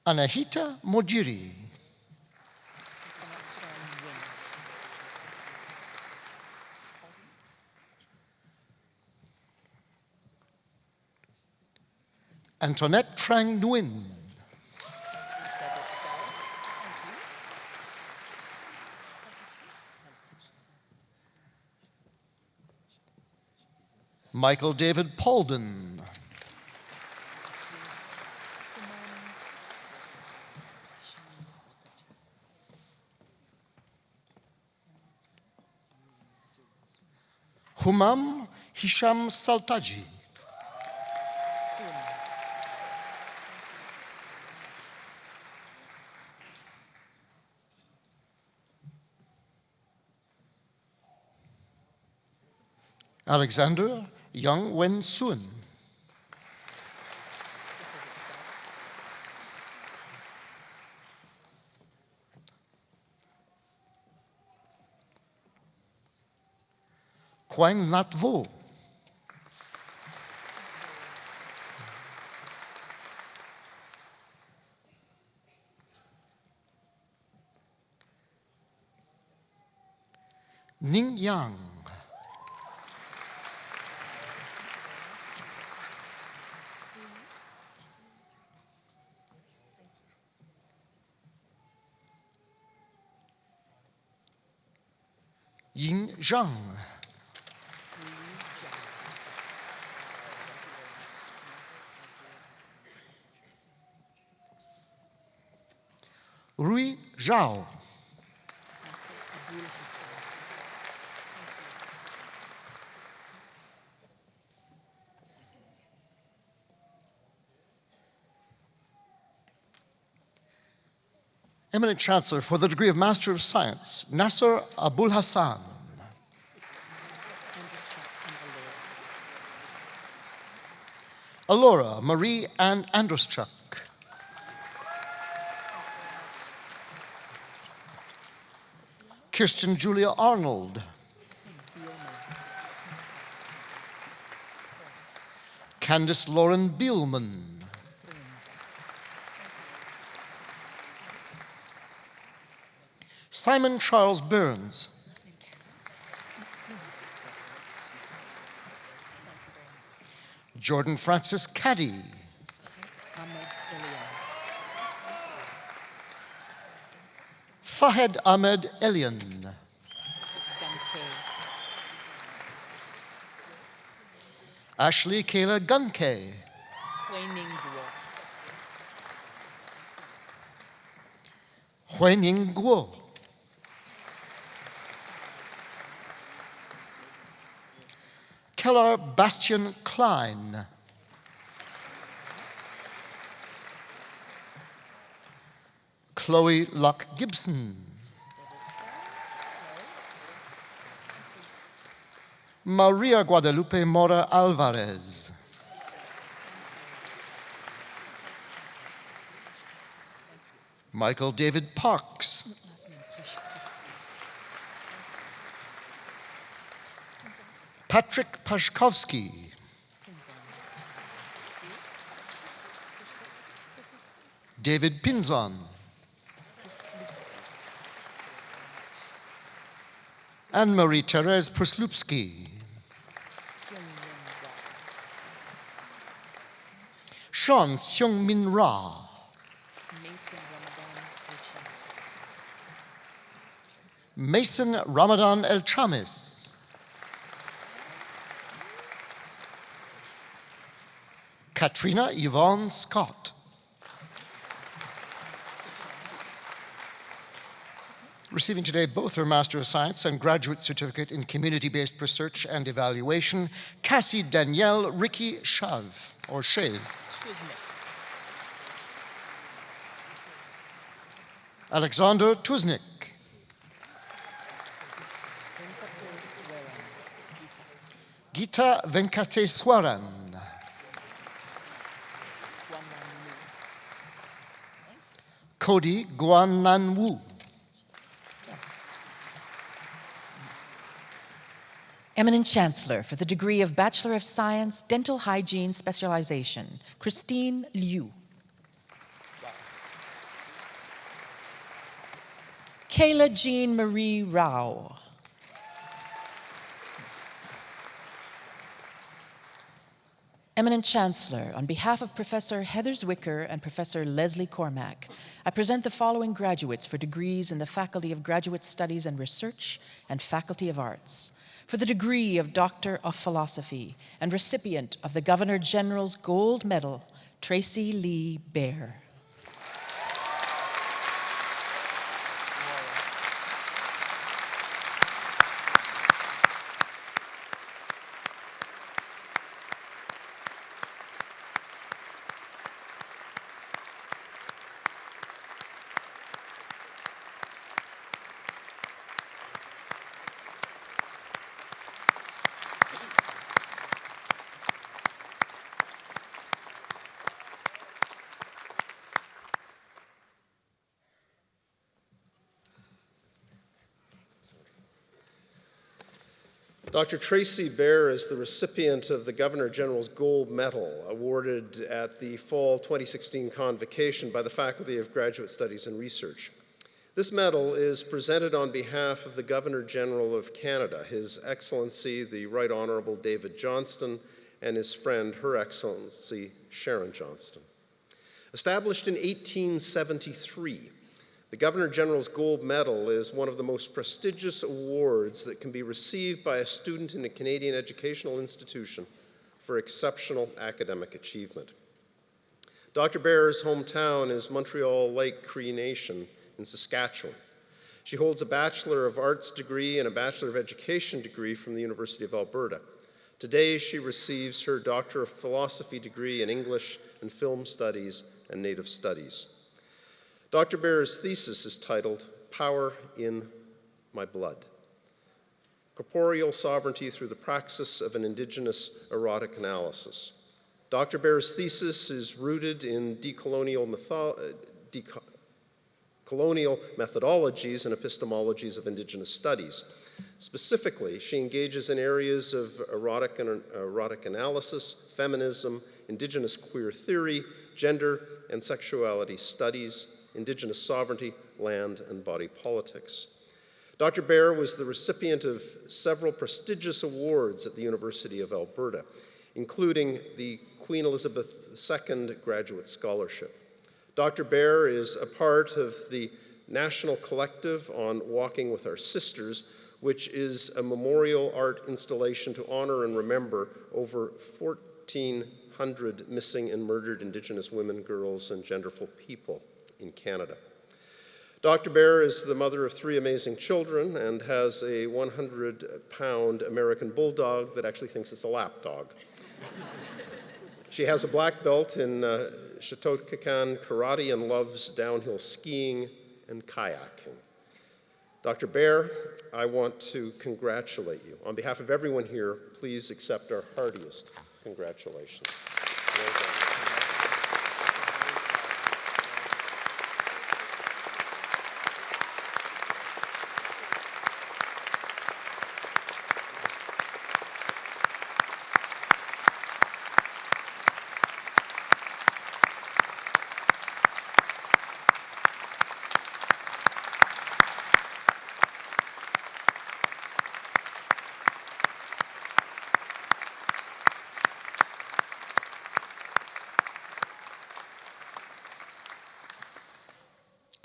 Speaker 22: Anahita Mojiri. Antoinette Trang Nguyen. Michael David Paulden. Humam Hisham Saltaji. Alexander Young Wen Sun. Quang Nhat Vo. Ning Yang. Ying Zhang. Rui Zhao. Eminent Chancellor, for the degree of Master of Science, Nasser Abul Hassan. Alora Marie Ann Andruschuk. Kirsten Julia Arnold. Candice Lauren Bielman. Simon Charles Burns. Jordan Francis Caddy. Fahed Ahmed Elian. Ashley Kayla Gunke. Huining Guo. Keller Bastian Klein. Chloe Locke Gibson. Maria Guadalupe Mora Alvarez. Michael David Parks. Patrick Paszkowski. David Pinzon. Anne-Marie Therese Pruslupski. Sean Seung-min Ra. Mason Ramadan El Chamis. Katrina Yvonne Scott. Receiving today both her Master of Science and Graduate Certificate in Community-Based Research and Evaluation, Cassie Danielle Ricky Shav, or Shave. Alexander Tuznik. Gita Venkateswaran. Cody Guanan Wu.
Speaker 3: Eminent Chancellor, for the degree of Bachelor of Science, Dental Hygiene Specialization, Christine Liu. Kayla Jean Marie Rao. Eminent Chancellor, on behalf of Professor Heather Zwicker and Professor Leslie Cormack, I present the following graduates for degrees in the Faculty of Graduate Studies and Research and Faculty of Arts. For the degree of Doctor of Philosophy and recipient of the Governor General's Gold Medal, Tracy Lee Baer.
Speaker 5: Dr. Tracy Baer is the recipient of the Governor General's Gold Medal, awarded at the Fall 2016 Convocation by the Faculty of Graduate Studies and Research. This medal is presented on behalf of the Governor General of Canada, His Excellency the Right Honorable David Johnston, and his friend, Her Excellency Sharon Johnston. Established in 1873, The Governor General's Gold Medal is one of the most prestigious awards that can be received by a student in a Canadian educational institution for exceptional academic achievement. Dr. Bear's hometown is Montreal Lake Cree Nation in Saskatchewan. She holds a Bachelor of Arts degree and a Bachelor of Education degree from the University of Alberta. Today, she receives her Doctor of Philosophy degree in English and Film Studies and Native Studies. Dr. Bear's thesis is titled, Power in My Blood: Corporeal Sovereignty Through the Praxis of an Indigenous Erotic Analysis. Dr. Bear's thesis is rooted in colonial methodologies and epistemologies of Indigenous studies. Specifically, she engages in areas of erotic analysis, feminism, Indigenous queer theory, gender and sexuality studies, Indigenous sovereignty, land and body politics. Dr. Bear was the recipient of several prestigious awards at the University of Alberta, including the Queen Elizabeth II Graduate Scholarship. Dr. Bear is a part of the National Collective on Walking with Our Sisters, which is a memorial art installation to honor and remember over 1,400 missing and murdered Indigenous women, girls, and genderful people in Canada. Dr. Bear is the mother of 3 amazing children and has a 100-pound American bulldog that actually thinks it's a lap dog. She has a black belt in Shotokan karate and loves downhill skiing and kayaking. Dr. Bear, I want to congratulate you. On behalf of everyone here, please accept our heartiest congratulations. Well done.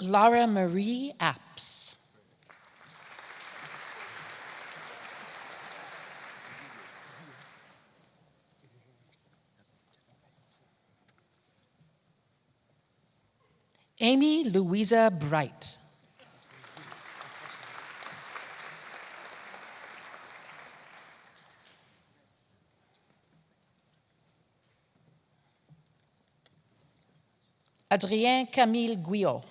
Speaker 3: Lara Marie Apps. Amy Louisa Bright. Adrien Camille Guyot.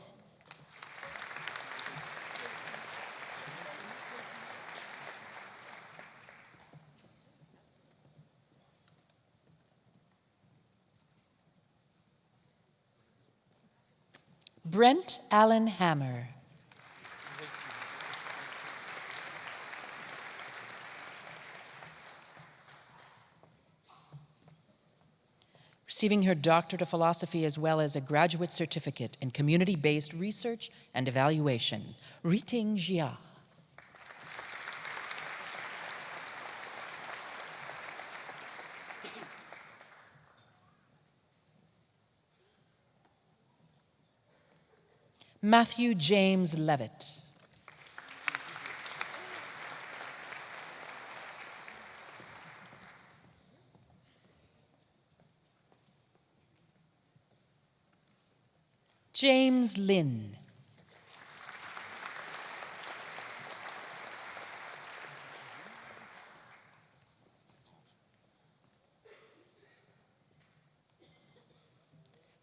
Speaker 3: Brent Allen Hammer. Receiving her Doctorate of Philosophy as well as a graduate certificate in community-based research and evaluation, Riting Jia. Matthew James Levitt. James Lynn.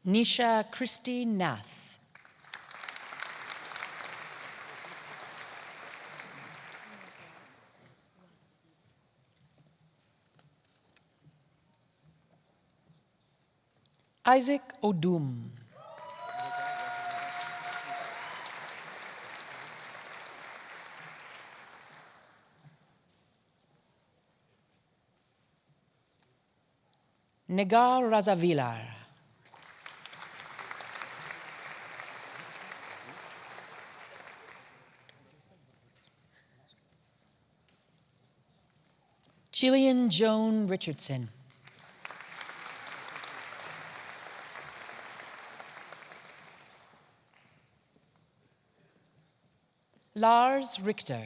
Speaker 3: Nisha Christie Nath. Isaac Odum. Negar Razavilar. Jillian Joan Richardson. Lars Richter.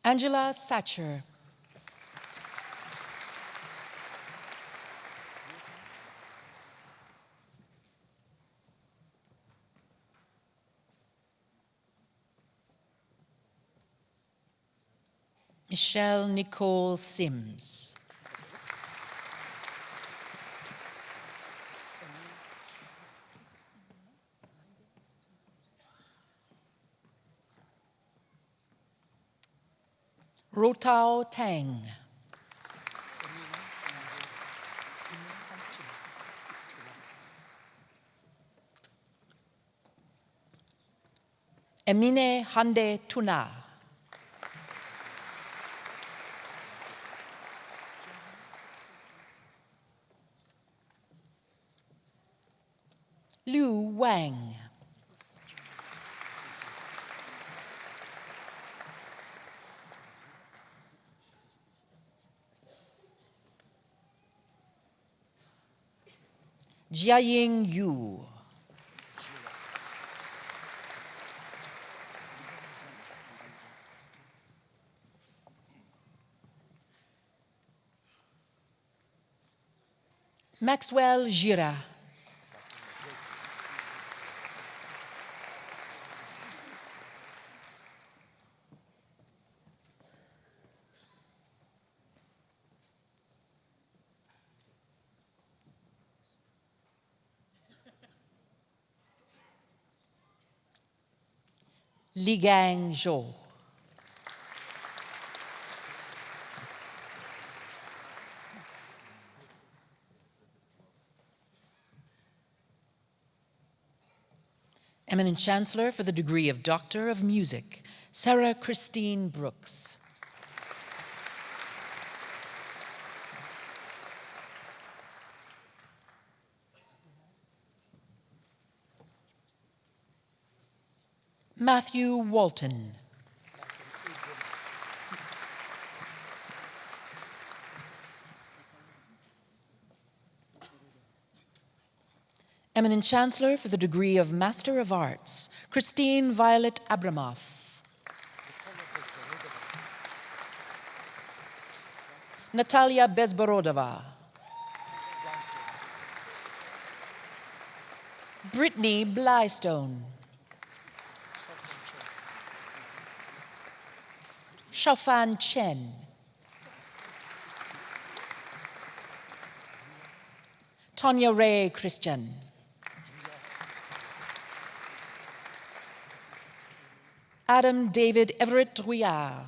Speaker 3: Angela Satcher. Michelle Nicole Sims. Rotao Tang. Emine Hande Tuna. Liu Wang. Jiaying Yu. Maxwell Gira. Ligang Zhou. Eminent Chancellor for the degree of Doctor of Music, Sarah Christine Brooks. Matthew Walton. Eminent Chancellor for the degree of Master of Arts, Christine Violet Abramoff. Natalia Bezborodova. Brittany Blystone. Shaofan Chen. Tanya Ray Christian. Adam David Everett Rouillard.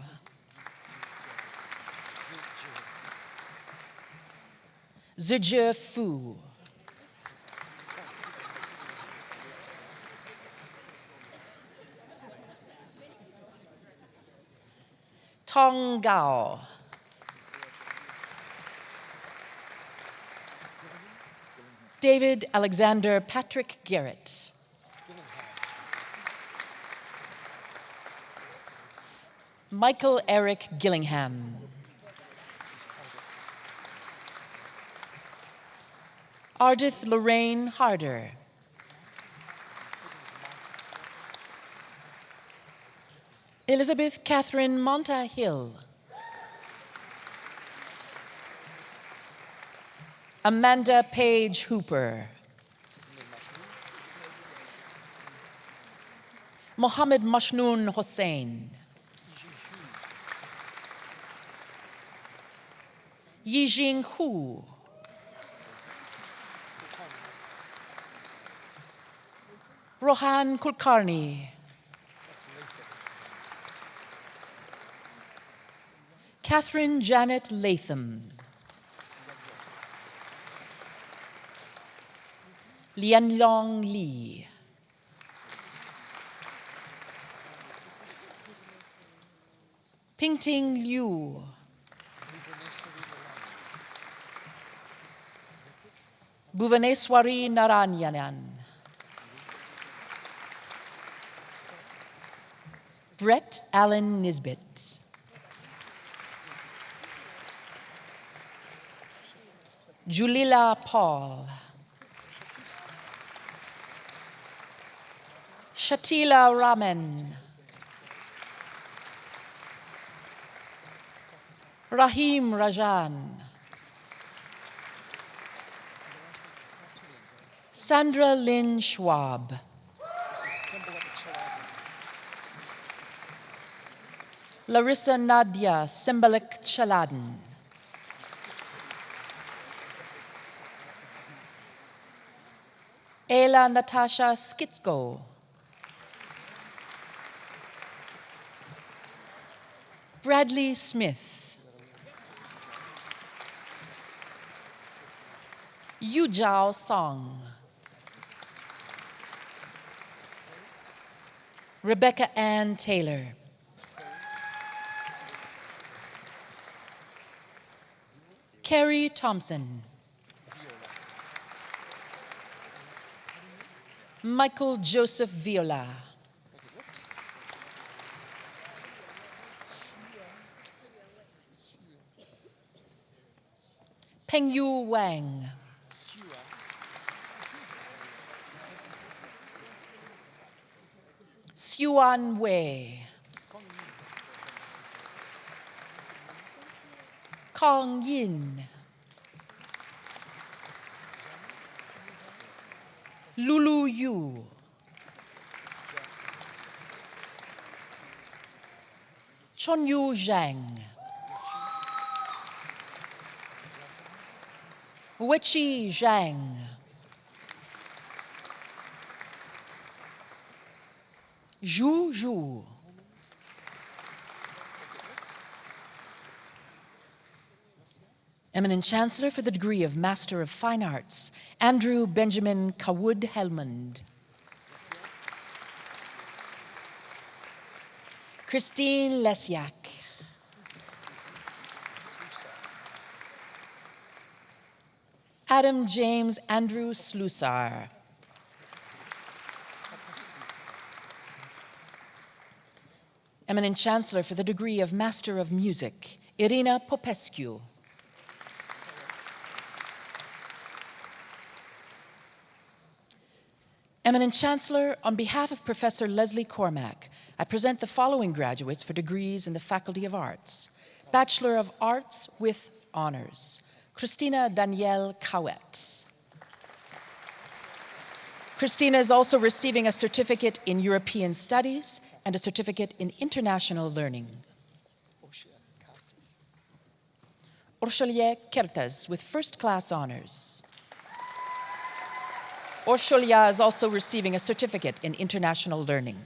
Speaker 3: Zijie Fu. Tong Gao. David Alexander Patrick Garrett. Michael Eric Gillingham. Ardith Lorraine Harder. Elizabeth Catherine Montahill. Amanda Page Hooper. Mohammed Mashnoon Hossein. Yijing Hu. Rohan Kulkarni. Catherine Janet Latham. Lianlong Li. Pingting Liu. Bhuvaneswari Naranyanan. Brett Allen Nisbet. Julila Paul. Shatila Raman. Rahim Rajan. Sandra Lynn Schwab. Larissa Nadia Simbalik Chaladen. Ayla Natasha Skitsko. Bradley Smith. Yu Jiao Song. Rebecca Ann Taylor. Carrie Thompson. Michael Joseph Viola. Pengyu Wang. Xuan Wei. Kong Yin. Lulu Yu. Chonyu Zhang. Wechi Zhang. Zhu Zhu. Eminent Chancellor for the degree of Master of Fine Arts, Andrew Benjamin Kawud Helmond. Christine Lesiak. Adam James Andrew Slusar. Eminent Chancellor for the degree of Master of Music, Irina Popescu. Eminent Chancellor, on behalf of Professor Leslie Cormack, I present the following graduates for degrees in the Faculty of Arts. Bachelor of Arts with Honors, Christina Danielle Cowett. Christina is also receiving a certificate in European Studies and a certificate in International Learning. Ursulia Kertes with First Class Honors. Ursulia is also receiving a certificate in International Learning.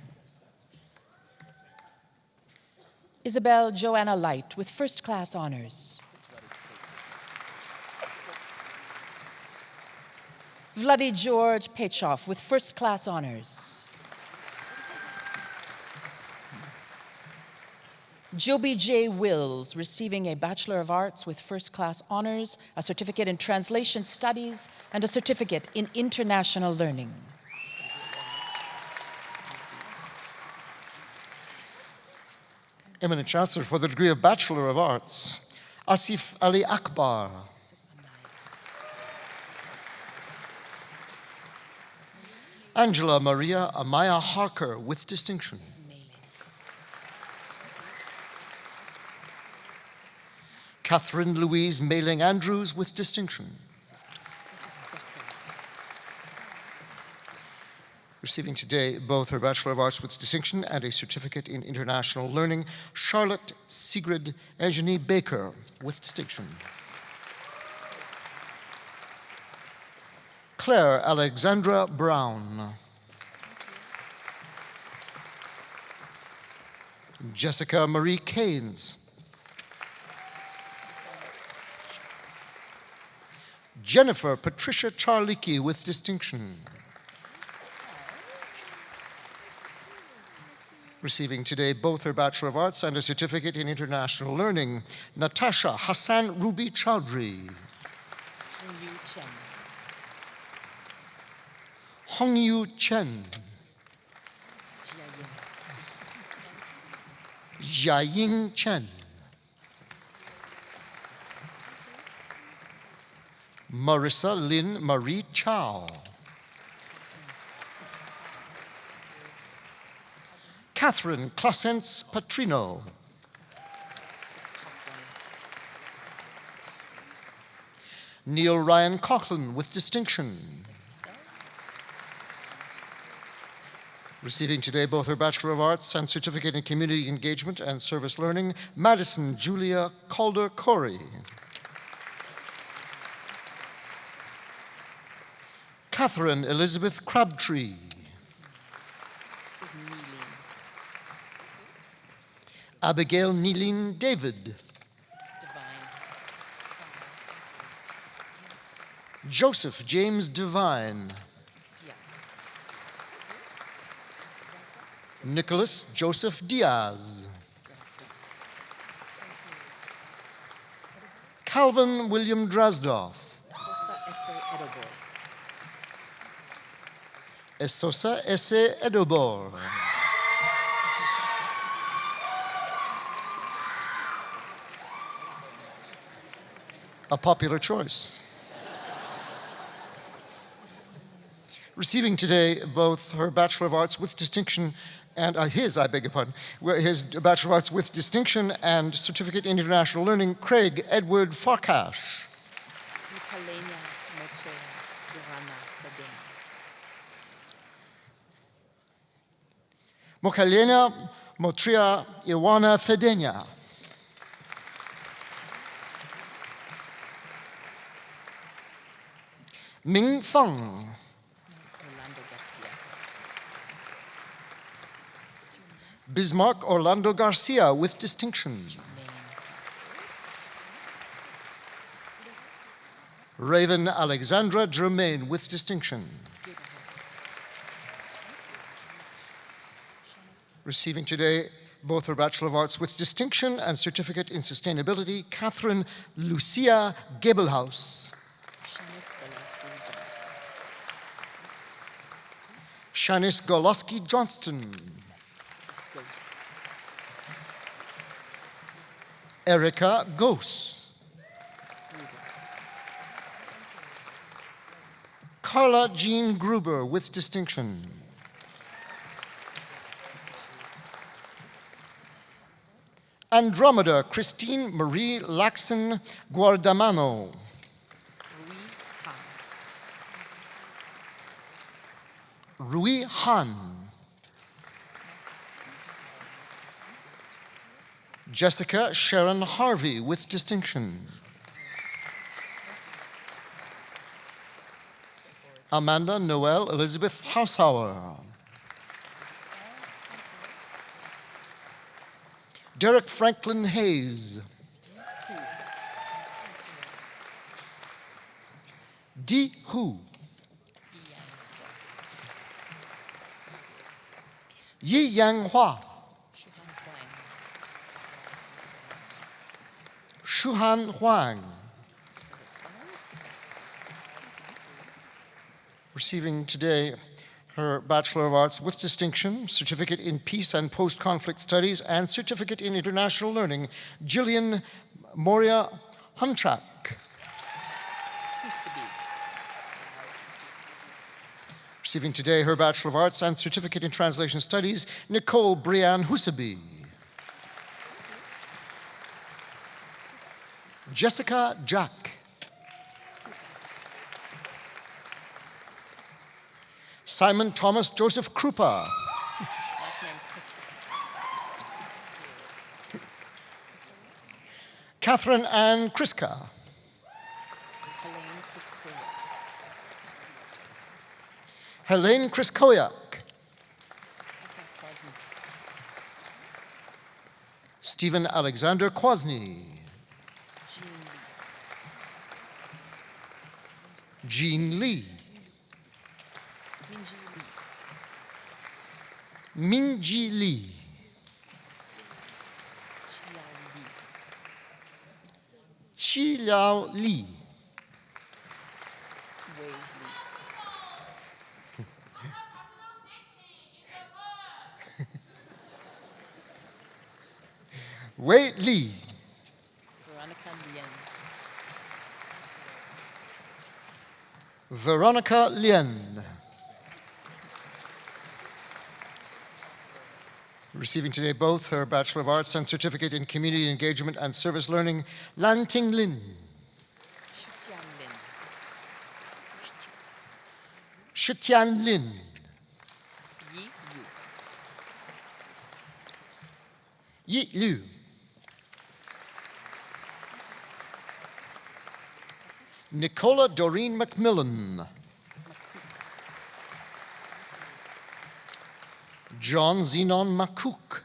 Speaker 3: Isabel Joanna Light with First Class Honors. Vladi George Pechov with First Class Honors. Joby J. Wills receiving a Bachelor of Arts with First Class Honors, a certificate in Translation Studies, and a certificate in International Learning.
Speaker 22: Eminent Chancellor for the degree of Bachelor of Arts, Asif Ali Akbar. Angela Maria Amaya Harker with distinction. Catherine Louise Mailing Andrews with distinction. Receiving today both her Bachelor of Arts with distinction and a certificate in International Learning, Charlotte Sigrid Eugenie Baker with distinction. Claire Alexandra Brown. Jessica Marie Keynes. Jennifer Patricia Charlicki with distinction. Receiving today both her Bachelor of Arts and a certificate in International Learning, Natasha Hassan Ruby Chowdhury. Hong Yu Chen. Jiaying Chen. Marissa Lynn Marie Chow. Catherine Clasence Patrino. Neil Ryan Coughlin with distinction. Receiving today both her Bachelor of Arts and Certificate in Community Engagement and Service Learning, Madison Julia Calder Corey. Catherine Elizabeth Crabtree. Abigail Neeline David. Joseph James Devine. Nicholas Joseph Diaz. Calvin William Drasdoff. Esosa Esse Edobor. A popular choice. Receiving today both her Bachelor of Arts with distinction and his Bachelor of Arts with distinction and Certificate in International Learning, Craig Edward Farkash. Mokalena Motria Iwana Fedenia. Ming Feng. Bismarck Orlando Garcia with distinction. Raven Alexandra Germain with distinction. Receiving today both her Bachelor of Arts with distinction and Certificate in Sustainability, Catherine Lucia Gebelhaus. Shanice Goloski Johnston. Erica Gose. Carla Jean Gruber with distinction. Andromeda Christine Marie Laxton Guardamano. Rui Han. Jessica Sharon Harvey with distinction. Amanda Noel Elizabeth Hausauer. Derek Franklin Hayes. Di Hu. Yi Yang Hua. Shuhan Huang. Receiving today her Bachelor of Arts with distinction, Certificate in Peace and Post-Conflict Studies, and Certificate in International Learning, Gillian Moria Hunchak. Receiving today her Bachelor of Arts and Certificate in Translation Studies, Nicole Brianne Husaby. Jessica Jack. Simon Thomas Joseph Krupa. Catherine Ann Kriska. Helene Kriskoyak. Stephen Alexander Kwasny. Jean Lee. Minji Lee. Qi Liao Li. Wei Li. Veronica Lien. Receiving today both her Bachelor of Arts and Certificate in Community Engagement and Service Learning, Lan Ting Lin. Shitian Lin. Yi Liu. Nicola Doreen McMillan. John Zenon Makuk.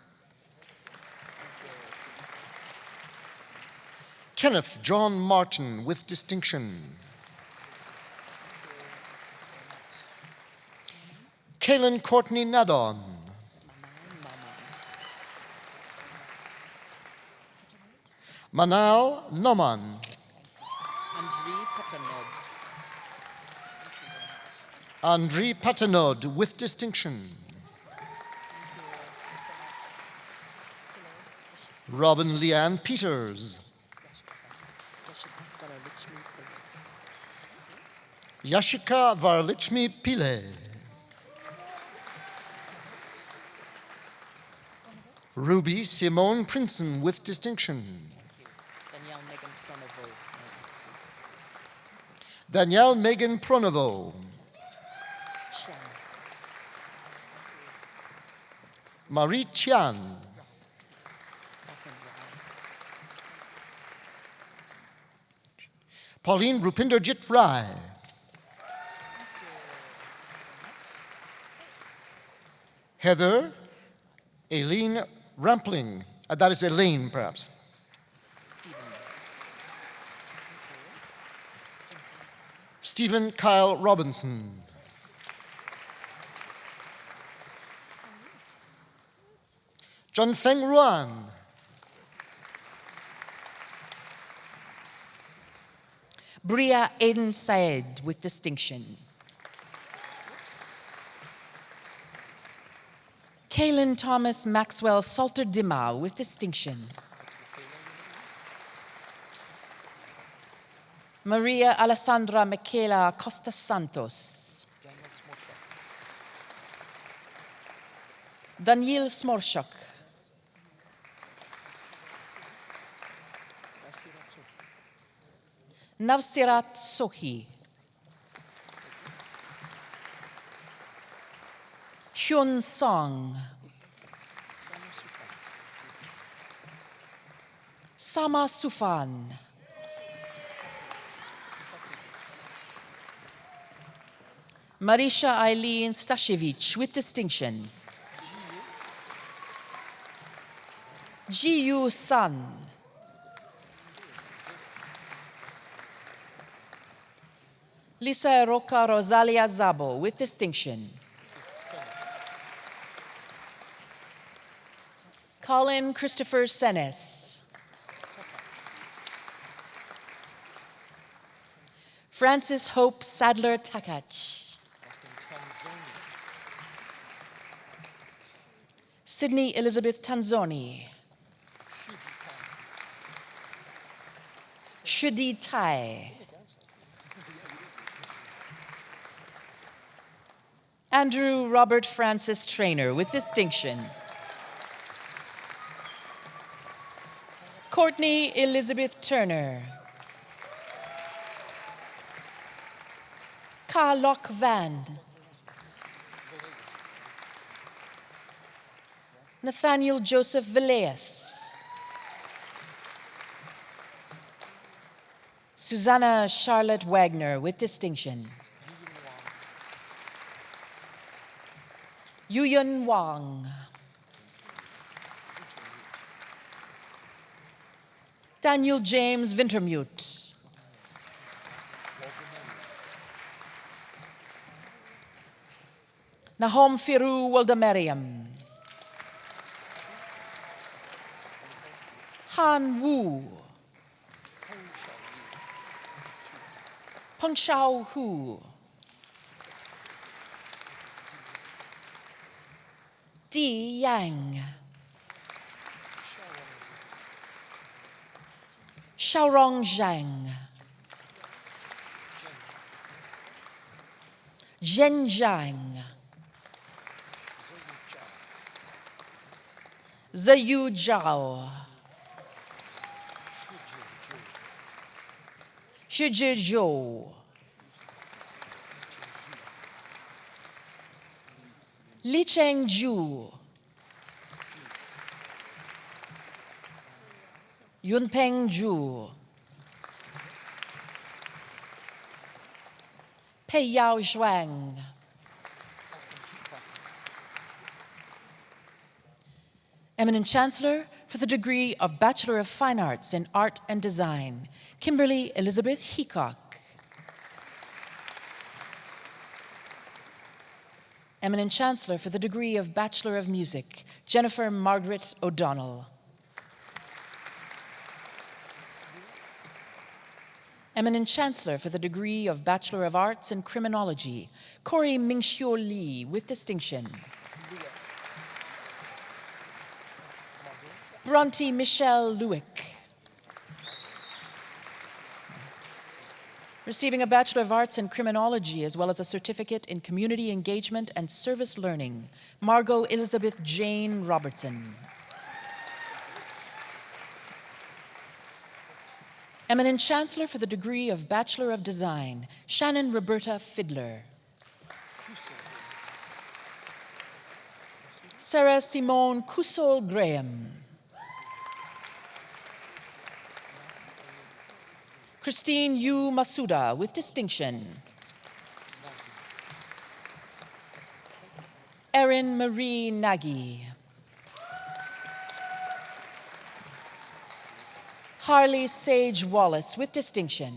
Speaker 22: Kenneth John Martin with distinction. Kaylin Courtney Nadon. Manal Noman. Andri Patanod with distinction. Robin Leanne Peters. Yashika Varlichmi Pile. Ruby Simone Princeton with distinction. Danielle Megan Pronovo. Marie Chian. Pauline Rupinder-Jit Rai. Heather Aileen Rampling. That is Elaine, perhaps. Stephen Kyle Robinson. John Feng Ruan.
Speaker 3: Bria Aiden Saed with distinction. Kaylin Thomas Maxwell Salter Dimau with distinction. Maria Alessandra Michaela Costa Santos. Daniel Smorshok. Navsirat Sohi. Hyun Song. Sama Sufan. Marisha Eileen Stashevich with distinction. Ji-Yu Sun. Lisa Roca Rosalia Zabo with distinction. Colin Christopher Senes. Francis Hope Sadler Takach. Sydney Elizabeth Tanzoni. Shudi Tai. Andrew Robert Francis Trainer with distinction. Courtney Elizabeth Turner. Ka Lok Van. Nathaniel Joseph Villeas. Susanna Charlotte Wagner with distinction. Yuyun Wang. Daniel James Vintermute. Nahom Firu Waldemariam. Han Wu. Peng Shao Hu. Di Yang. Xiaorong Zhang. Zhenjiang, Zhayuzhao, Shizhizhou, Lichengju, Yunpengju, Peiyao Zhuang, Eminent Chancellor for the degree of Bachelor of Fine Arts in Art and Design, Kimberly Elizabeth Heacock. Eminent Chancellor for the degree of Bachelor of Music, Jennifer Margaret O'Donnell. Eminent Chancellor for the degree of Bachelor of Arts in Criminology, Corey Mingxiu Lee with distinction. Bronte Michelle Lewick. Receiving a Bachelor of Arts in Criminology as well as a certificate in Community Engagement and Service Learning, Margot Elizabeth Jane Robertson. Eminent Chancellor for the degree of Bachelor of Design, Shannon Roberta Fiddler. Sarah Simone Kusol Graham. Christine Yu Masuda with distinction. Erin Marie Nagy. Harley Sage Wallace with distinction.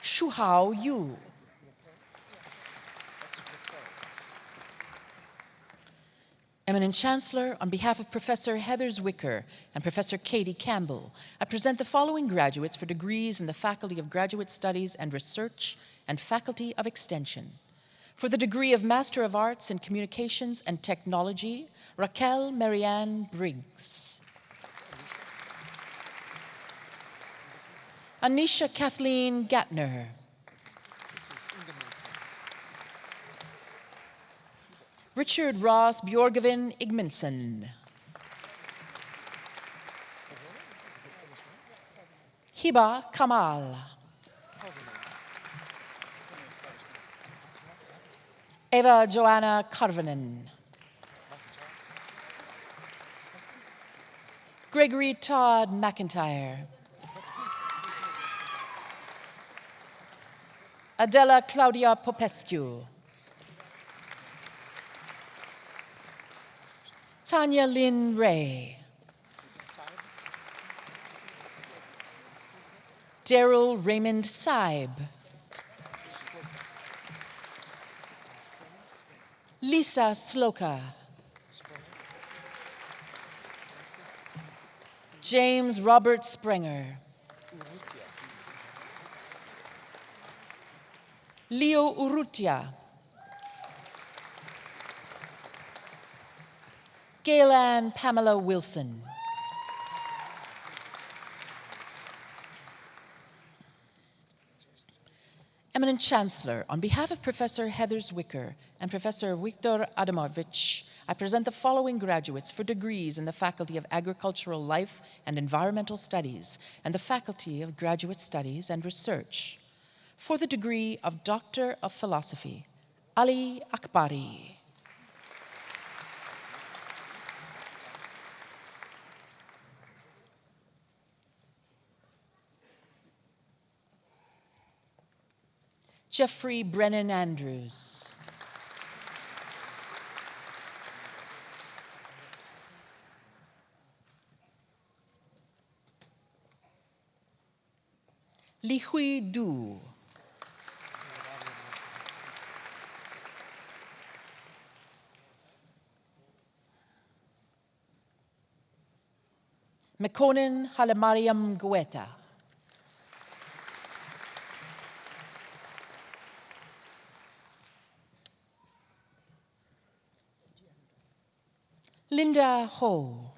Speaker 3: Shuhao Yu. Eminent Chancellor, on behalf of Professor Heather Zwicker and Professor Katie Campbell, I present the following graduates for degrees in the Faculty of Graduate Studies and Research and Faculty of Extension. For the degree of Master of Arts in Communications and Technology, Raquel Marianne Briggs. Anisha Kathleen Gatner. Richard Ross Bjorgevin Igmundsen. Hiba Kamal. Eva Joanna Karvanen. Gregory Todd McIntyre. Adela Claudia Popescu. Tanya Lynn Ray. Daryl Raymond Saib. Lisa Sloka. James Robert Sprenger. Leo Urrutia. Gaylan Pamela Wilson. Eminent Chancellor, on behalf of Professor Heather Zwicker and Professor Viktor Adamovich, I present the following graduates for degrees in the Faculty of Agricultural Life and Environmental Studies and the Faculty of Graduate Studies and Research. For the degree of Doctor of Philosophy, Ali Akbari. Jeffrey Brennan Andrews. Li Hui Du. Mekonnen Halemariam Guetta. Linda Ho.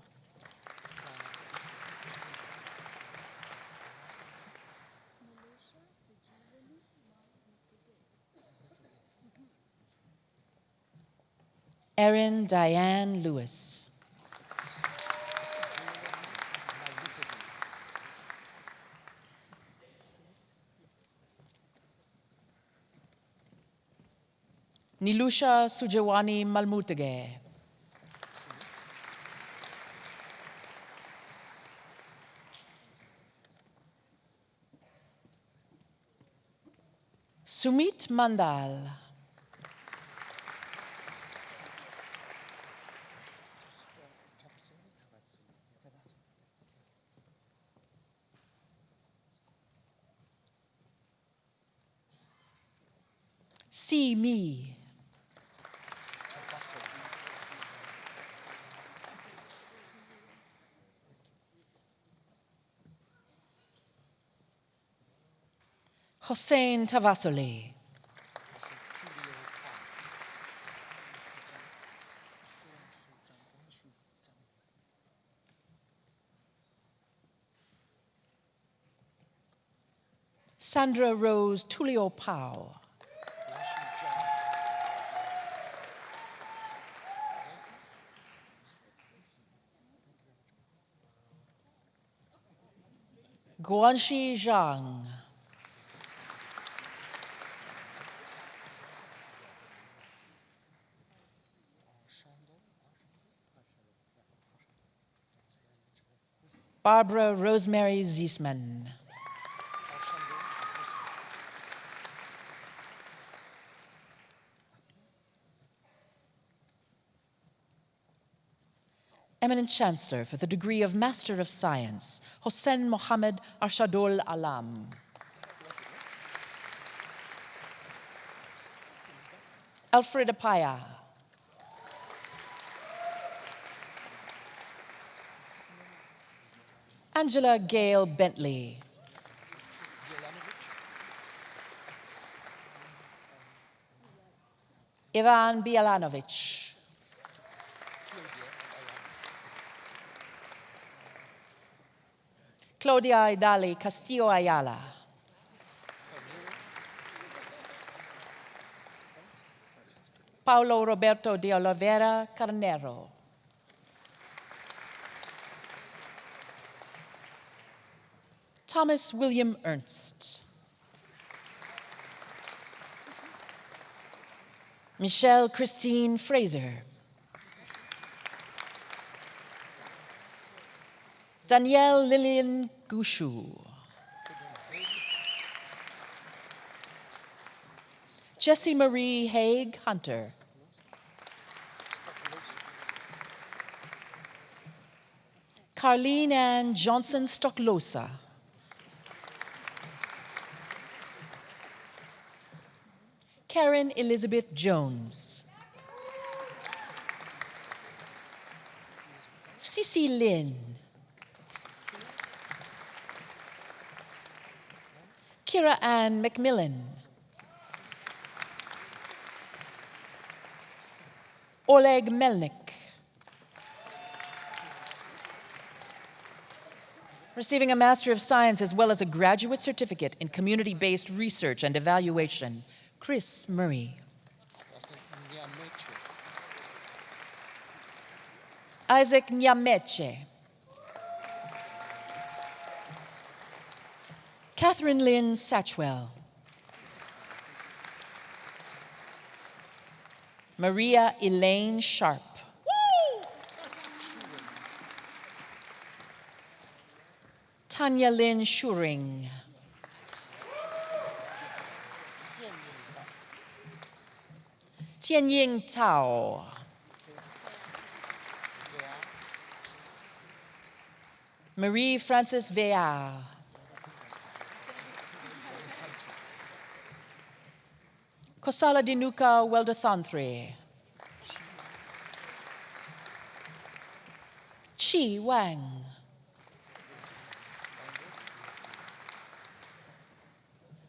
Speaker 3: Erin Diane Lewis. Nilusha Sujawani Malmutage. Sumit Mandal. See me. Hossein Tavasoli. Sandra Rose Tulio Pau. Guanxi Zhang. Barbara Rosemary Ziesman. Eminent Chancellor for the degree of Master of Science, Hossein Mohammed Arshadul Alam. Alfred Apaya. Angela Gale Bentley. Ivan Bialanovich. Claudia Idali Castillo Ayala. Paulo Roberto de Oliveira Carnero. Thomas William Ernst. Michelle Christine Fraser. Danielle Lillian Gushu. Jessie Marie Haig Hunter. Carleen Ann Johnson Stocklosa. Karen Elizabeth Jones. Cece Lynn. Kira Ann McMillan. Oleg Melnik. Receiving a Master of Science as well as a graduate certificate in community-based research and evaluation, Chris Murray. Isaac Nyameche. Catherine Lynn Satchwell. Maria Elaine Sharp. Tanya Lynn Schuring. Tianying Tao. Marie Frances Veillard. Kosala Dinuka Weldathantre. Chi Wang.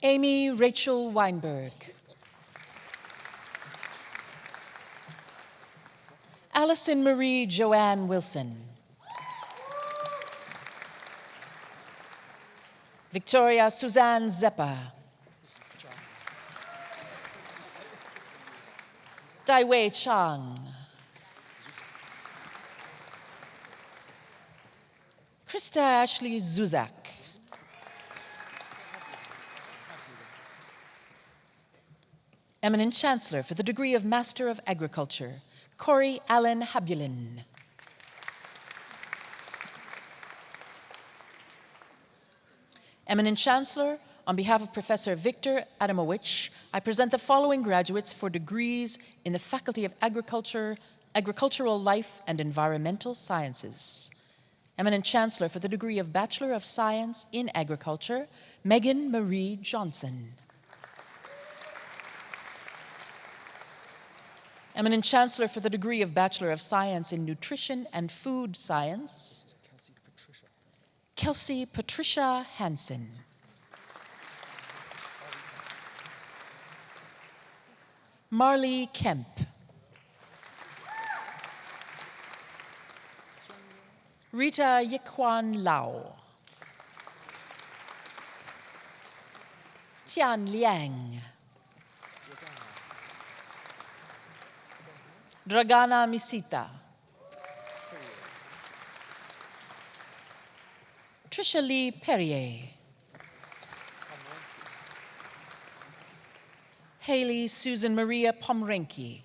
Speaker 3: Amy Rachel Weinberg. Allison Marie Joanne Wilson. Victoria Suzanne Zeppa. Daiwei Chang. Krista Ashley Zuzak. Eminent Chancellor for the degree of Master of Agriculture, Corey Allen Habulin. Eminent Chancellor, on behalf of Professor Victor Adamowicz, I present the following graduates for degrees in the Faculty of Agriculture, Agricultural Life and Environmental Sciences. Eminent Chancellor for the degree of Bachelor of Science in Agriculture, Megan Marie Johnson. Eminent Chancellor for the degree of Bachelor of Science in Nutrition and Food Science, Kelsey Patricia Hansen. Marley Kemp. Rita Yikwan Lau. Tian Liang. Dragana Misita. Trisha Lee Perrier. Haley Susan Maria Pomrenke.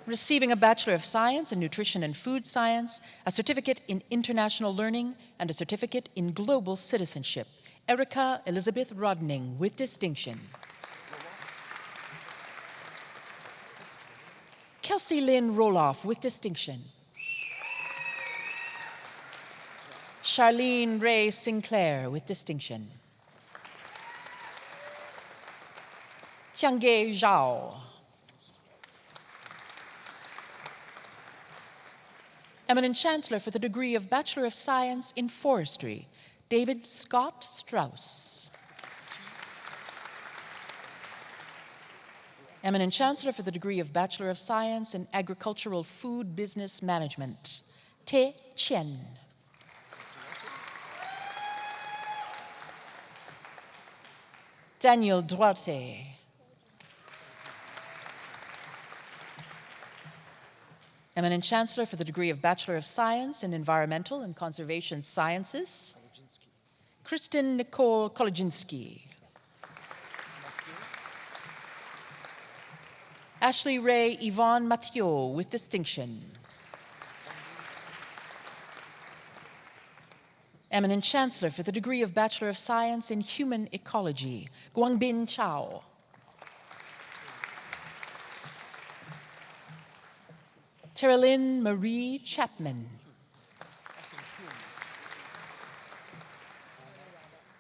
Speaker 3: Receiving a Bachelor of Science in Nutrition and Food Science, a certificate in International Learning, and a certificate in Global Citizenship, Erica Elizabeth Rodning with distinction. Kelsey Lynn Roloff with distinction. Charlene Ray Sinclair with distinction. Tiange Zhao. Eminent Chancellor for the degree of Bachelor of Science in Forestry, David Scott Strauss. Eminent Chancellor for the degree of Bachelor of Science in Agricultural Food Business Management, Te Chen. Daniel Duarte. Eminent Chancellor for the degree of Bachelor of Science in Environmental and Conservation Sciences, Kristen Nicole Kolodziński. Ashley Ray Yvonne Mathieu with distinction. Eminent Chancellor for the degree of Bachelor of Science in Human Ecology, Guangbin Chao. Terilyn Marie Chapman.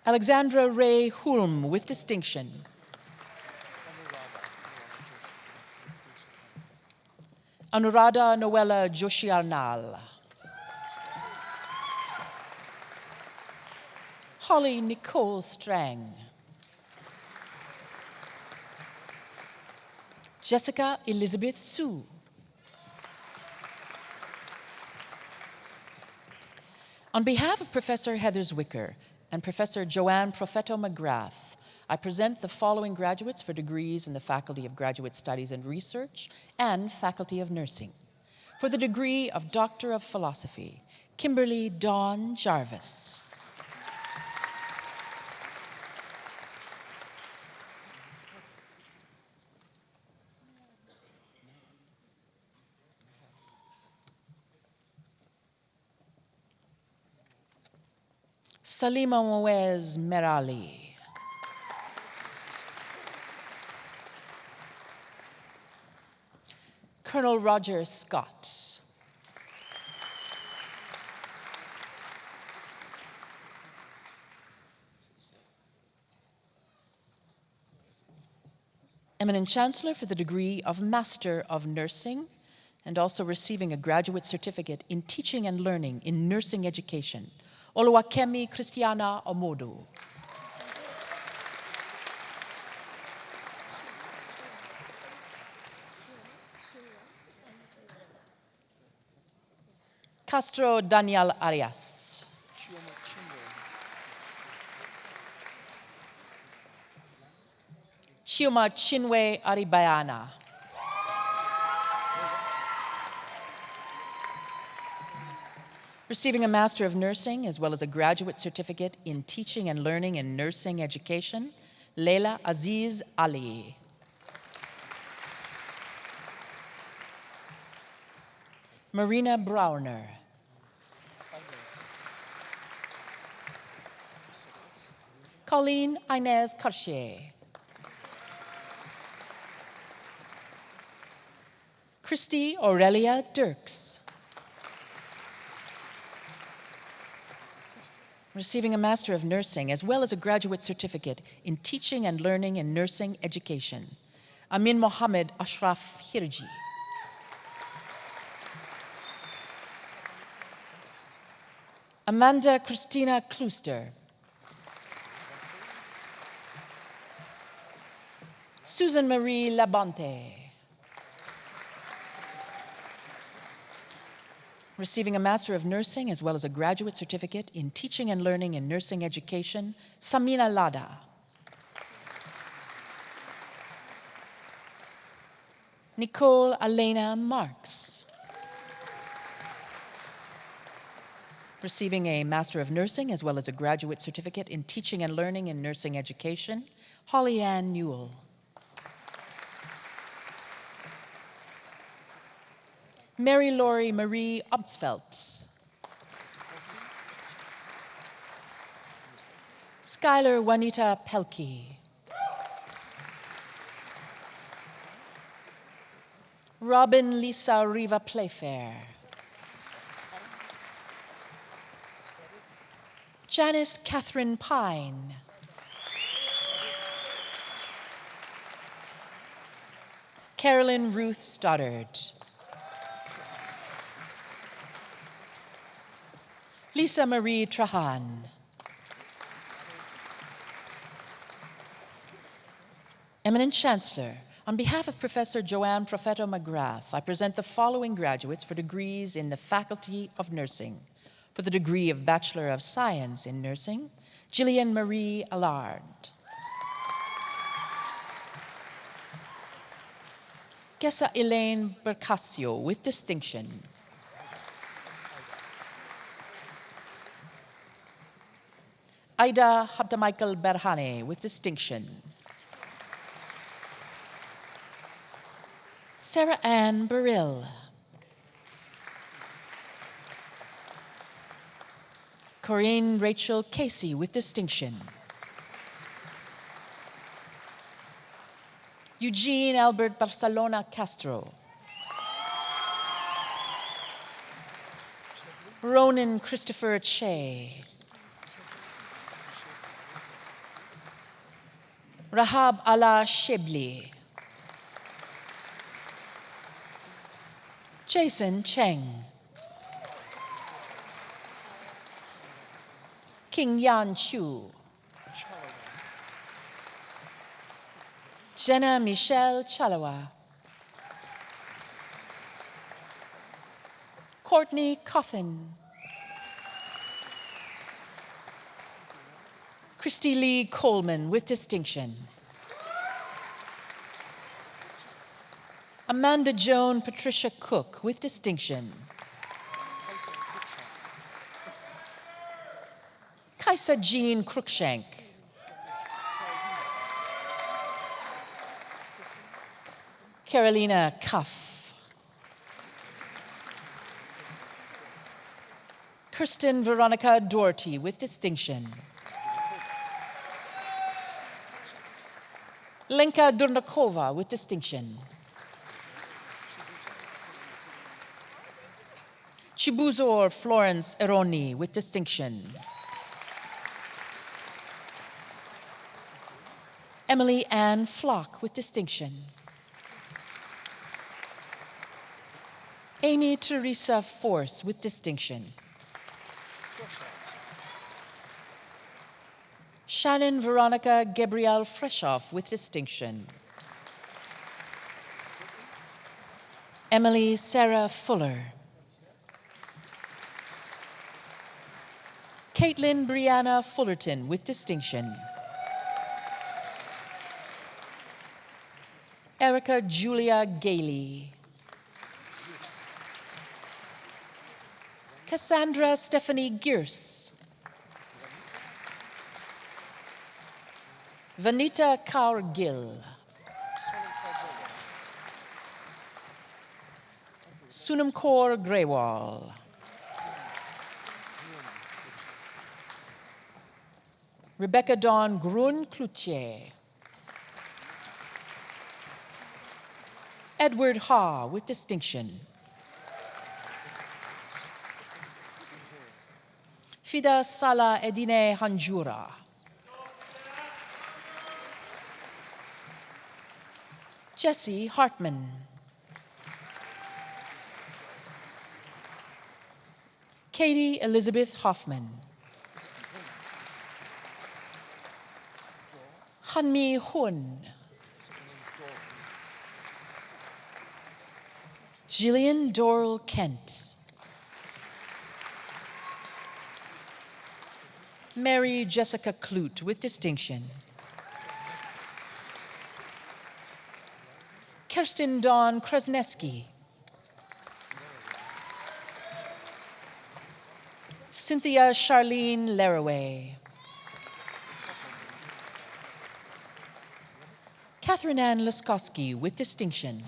Speaker 3: Alexandra Ray Hulm with distinction. Anuradha Noella Joshiarnal. Holly Nicole Strang. Jessica Elizabeth Sue. On behalf of Professor Heather Zwicker and Professor Joanne Profeto McGrath, I present the following graduates for degrees in the Faculty of Graduate Studies and Research and Faculty of Nursing. For the degree of Doctor of Philosophy, Kimberly Dawn Jarvis. Salima Moez Merali. Colonel Roger Scott. Eminent Chancellor for the degree of Master of Nursing and also receiving a graduate certificate in Teaching and Learning in Nursing Education, Oluwakemi Christiana Omodo. Castro Daniel Arias. Chioma Chinwe Aribayana. Receiving a Master of Nursing as well as a graduate certificate in Teaching and Learning in Nursing Education, Leila Aziz Ali. Marina Browner. Colleen Inez Cartier. Christy Aurelia Dirks. Receiving a Master of Nursing as well as a graduate certificate in Teaching and Learning in Nursing Education, Amin Mohammed Ashraf Hirji. Amanda Christina Klooster. Susan Marie Labonte. Receiving a Master of Nursing as well as a graduate certificate in Teaching and Learning in Nursing Education, Samina Lada. Nicole Elena Marks. Receiving a Master of Nursing as well as a graduate certificate in Teaching and Learning in Nursing Education, Holly Ann Newell. Mary Laurie Marie Obsfeld. Skylar Juanita Pelkey. Robin Lisa Riva Playfair. Janice Catherine Pine. Carolyn Ruth Stoddard. Lisa Marie Trahan. Eminent Chancellor, on behalf of Professor Joanne Profeto McGrath, I present the following graduates for degrees in the Faculty of Nursing. For the degree of Bachelor of Science in Nursing, Gillian Marie Allard. Gessa Elaine Bercasio with distinction. Aida Habdamichael Berhane with distinction. Sarah Ann Burrill. Corinne Rachel Casey with distinction. Eugene Albert Barcelona Castro. Ronan Christopher Che. Rahab Ala Shibli. Jason Cheng. King Yan Chu. Jenna Michelle Chalawa. Courtney Coffin. Christy Lee Coleman with distinction. Amanda Joan Patricia Cook with distinction. Kaisa Jean Cruikshank. Carolina Cuff. Kirsten Veronica Doherty with distinction. Lenka Durnakova with distinction. Chibuzor Florence Eroni with distinction. Emily Ann Flock with distinction. Amy Teresa Force with distinction. Shannon Veronica Gabrielle Freshoff with distinction. Emily Sarah Fuller. Caitlin Brianna Fullerton with distinction. Erica Julia Gailey. Cassandra Stephanie Gierse. Vanita Kaur Gill. Sunam Kaur Grewal. Rebecca Dawn Grun Cloutier. Edward Ha with distinction. Fida Salah Edine Hanjura. Jesse Hartman. Katie Elizabeth Hoffman. Hanmi Hun. Gillian Doral Kent. Mary Jessica Clute with distinction. Kirsten Dawn Krasneski. Cynthia Charlene Laraway. Catherine Ann Laskowski with distinction.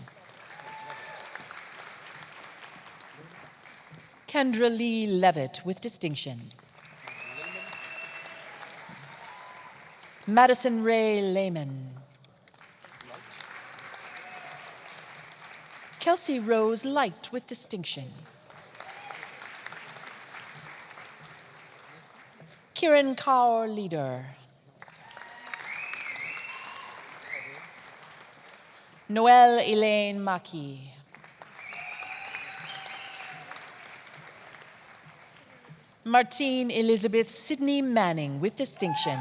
Speaker 3: Kendra Lee Levitt with distinction. Madison Ray Lehman. Kelsey Rose Light with distinction. Kiran Kaur Leader. Noelle Elaine Maki. Martine Elizabeth Sidney Manning with distinction.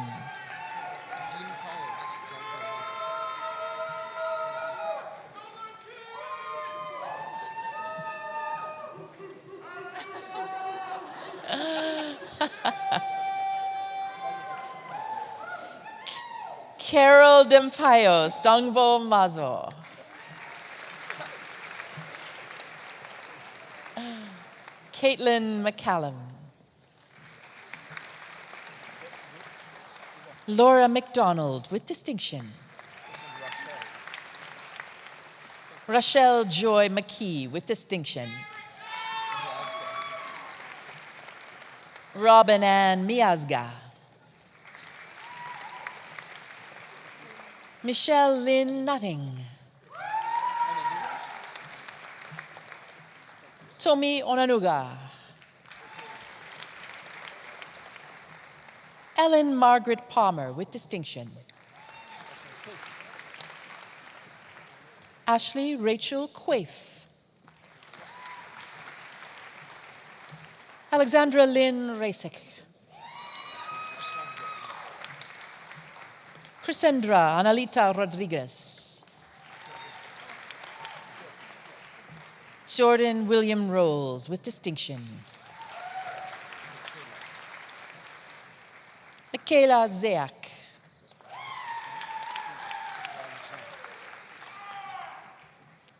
Speaker 3: Carol Dempayos, Dongvo Mazo. Caitlin McCallum. Laura McDonald with distinction. Rochelle Joy McKee with distinction. Robin Ann Miazga. Michelle Lynn Nutting. Tommy Onanuga. Ellen Margaret Palmer with distinction. Ashley Rachel Quaife. Alexandra Lynn Rasek. Crisendra Analita Rodriguez. Jordan William Rolls with distinction. Michaela Zeak.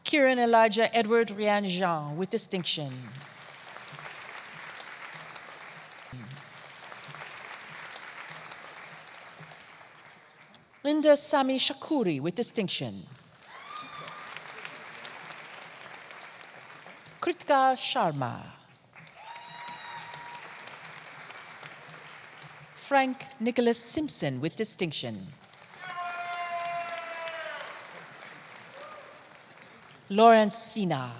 Speaker 3: Kieran Elijah Edward Rian Jean with distinction. Linda Sami Shakuri with distinction. Kritika Sharma. Frank Nicholas Simpson with distinction. Lawrence Sina.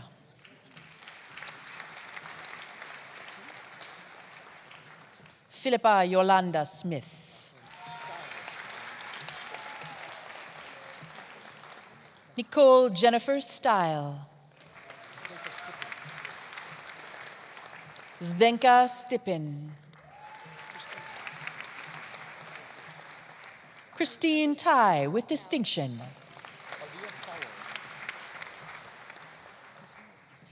Speaker 3: Philippa Yolanda Smith. Nicole Jennifer Style. Zdenka Stipin. Christine Tai with distinction.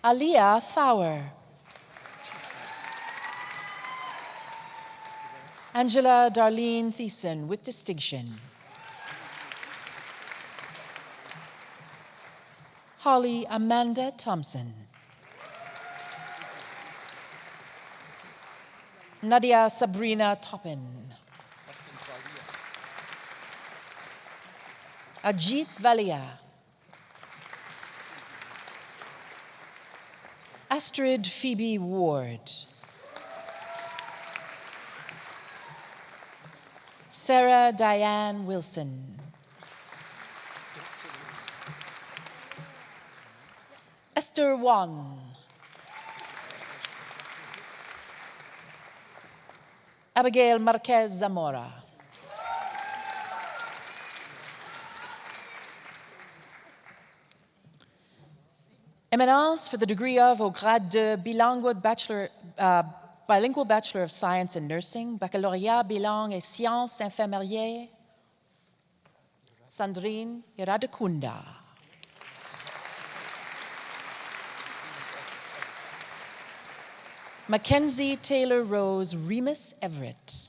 Speaker 3: Aliyah Thawer. Angela Darlene Thiessen with distinction. Holly Amanda Thompson. Nadia Sabrina Toppin. Ajit Valia. Astrid Phoebe Ward. Sarah Diane Wilson. Esther Wan. Abigail Marquez Zamora. Eminence for the degree of au grade de bilingual Bachelor of Science in Nursing, Baccalauréat bilingue et sciences infirmières, Sandrine Iradekunda. Mackenzie Taylor Rose Remus Everett.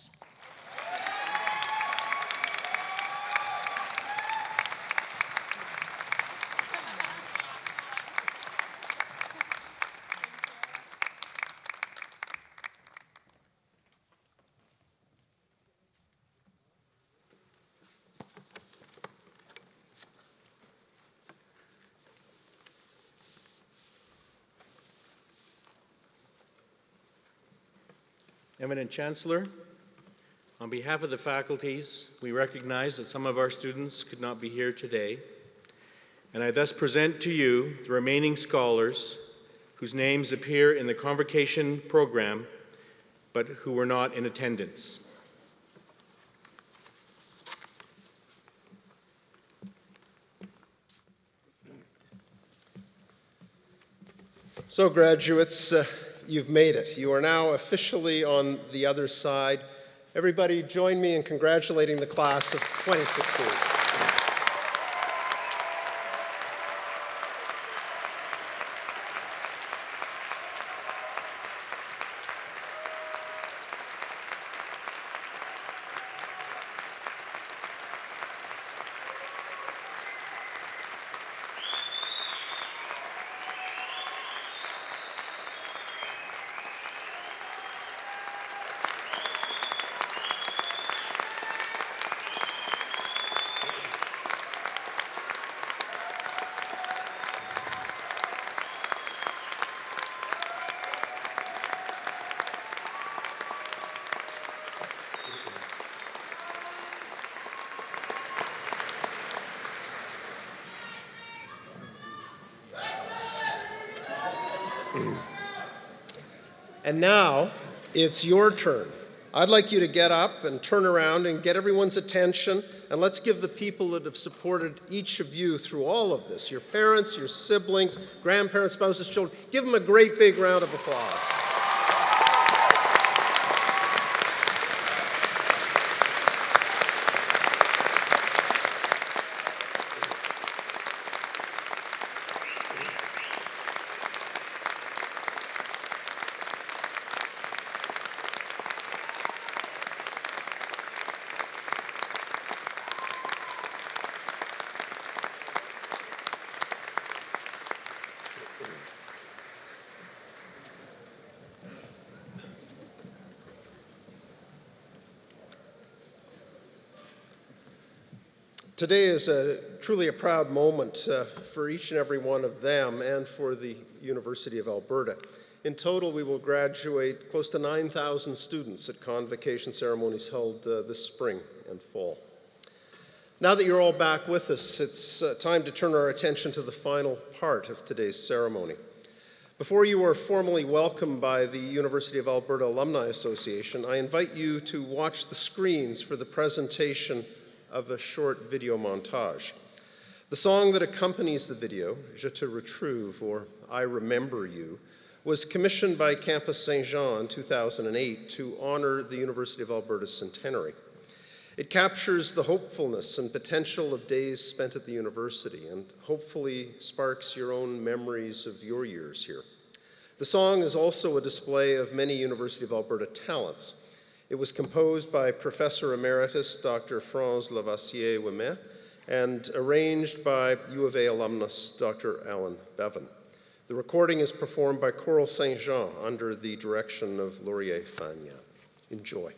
Speaker 1: Eminent Chancellor, on behalf of the faculties, we recognize that some of our students could not be here today, and I thus present to you the remaining scholars whose names appear in the convocation program, but who were not in attendance.
Speaker 5: So, graduates, you've made it. You are now officially on the other side. Everybody join me in congratulating the class of 2016. And now, it's your turn. I'd like you to get up and turn around and get everyone's attention, and let's give the people that have supported each of you through all of this, your parents, your siblings, grandparents, spouses, children, give them a great big round of applause. Today is truly a proud moment for each and every one of them and for the University of Alberta. In total, we will graduate close to 9,000 students at convocation ceremonies held this spring and fall. Now that you're all back with us, it's time to turn our attention to the final part of today's ceremony. Before you are formally welcomed by the University of Alberta Alumni Association, I invite you to watch the screens for the presentation of a short video montage. The song that accompanies the video, Je te retrouve, or I Remember You, was commissioned by Campus Saint-Jean in 2008 to honor the University of Alberta's centenary. It captures the hopefulness and potential of days spent at the university and hopefully sparks your own memories of your years here. The song is also a display of many University of Alberta talents. It was composed by Professor Emeritus Dr. Franz Lavassier-Ouimet and arranged by U of A alumnus Dr. Alan Bevan. The recording is performed by Choral Saint-Jean under the direction of Laurier Fagnan. Enjoy.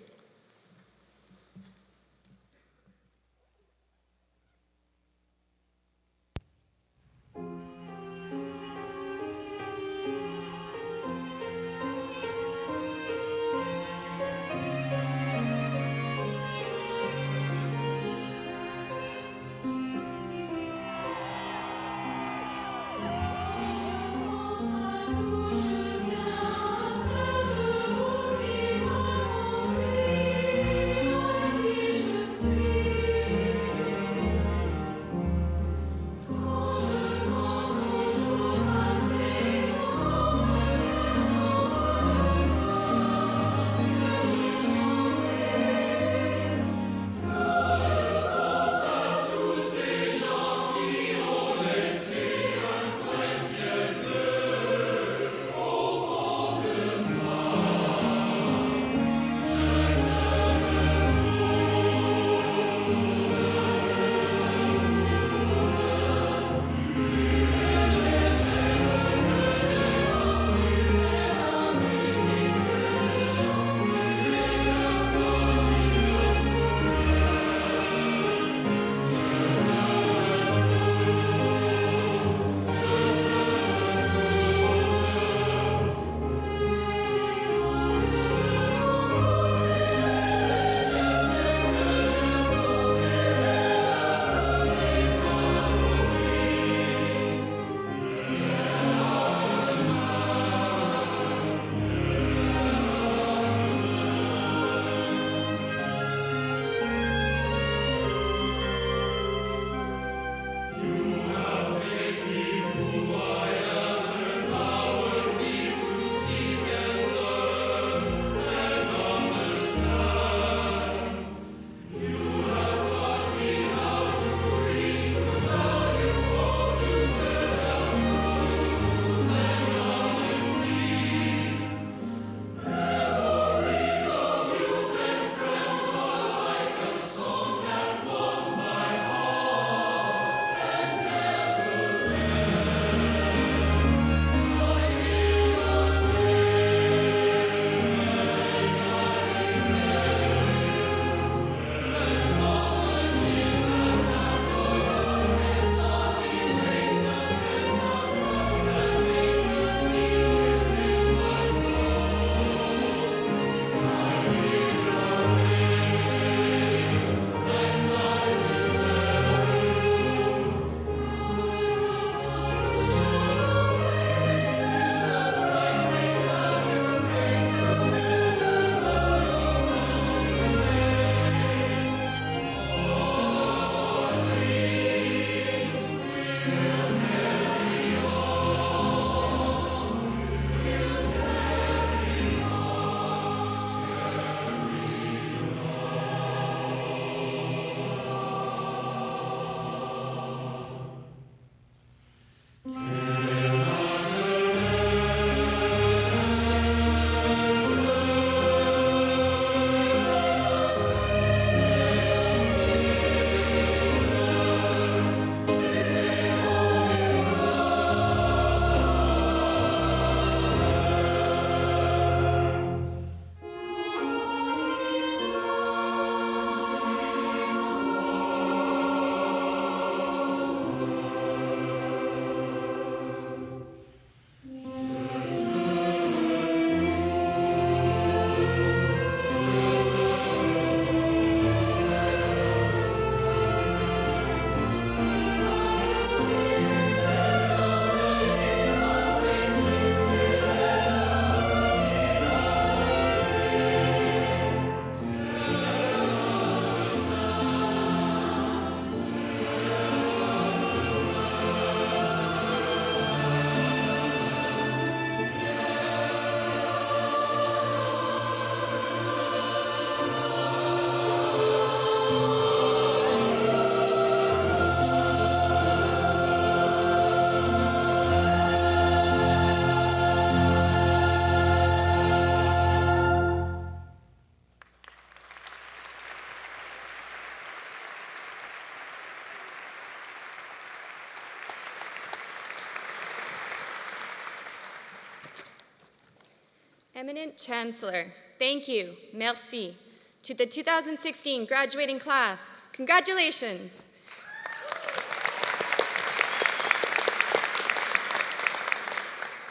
Speaker 4: Eminent Chancellor, thank you, merci. To the 2016 graduating class, congratulations.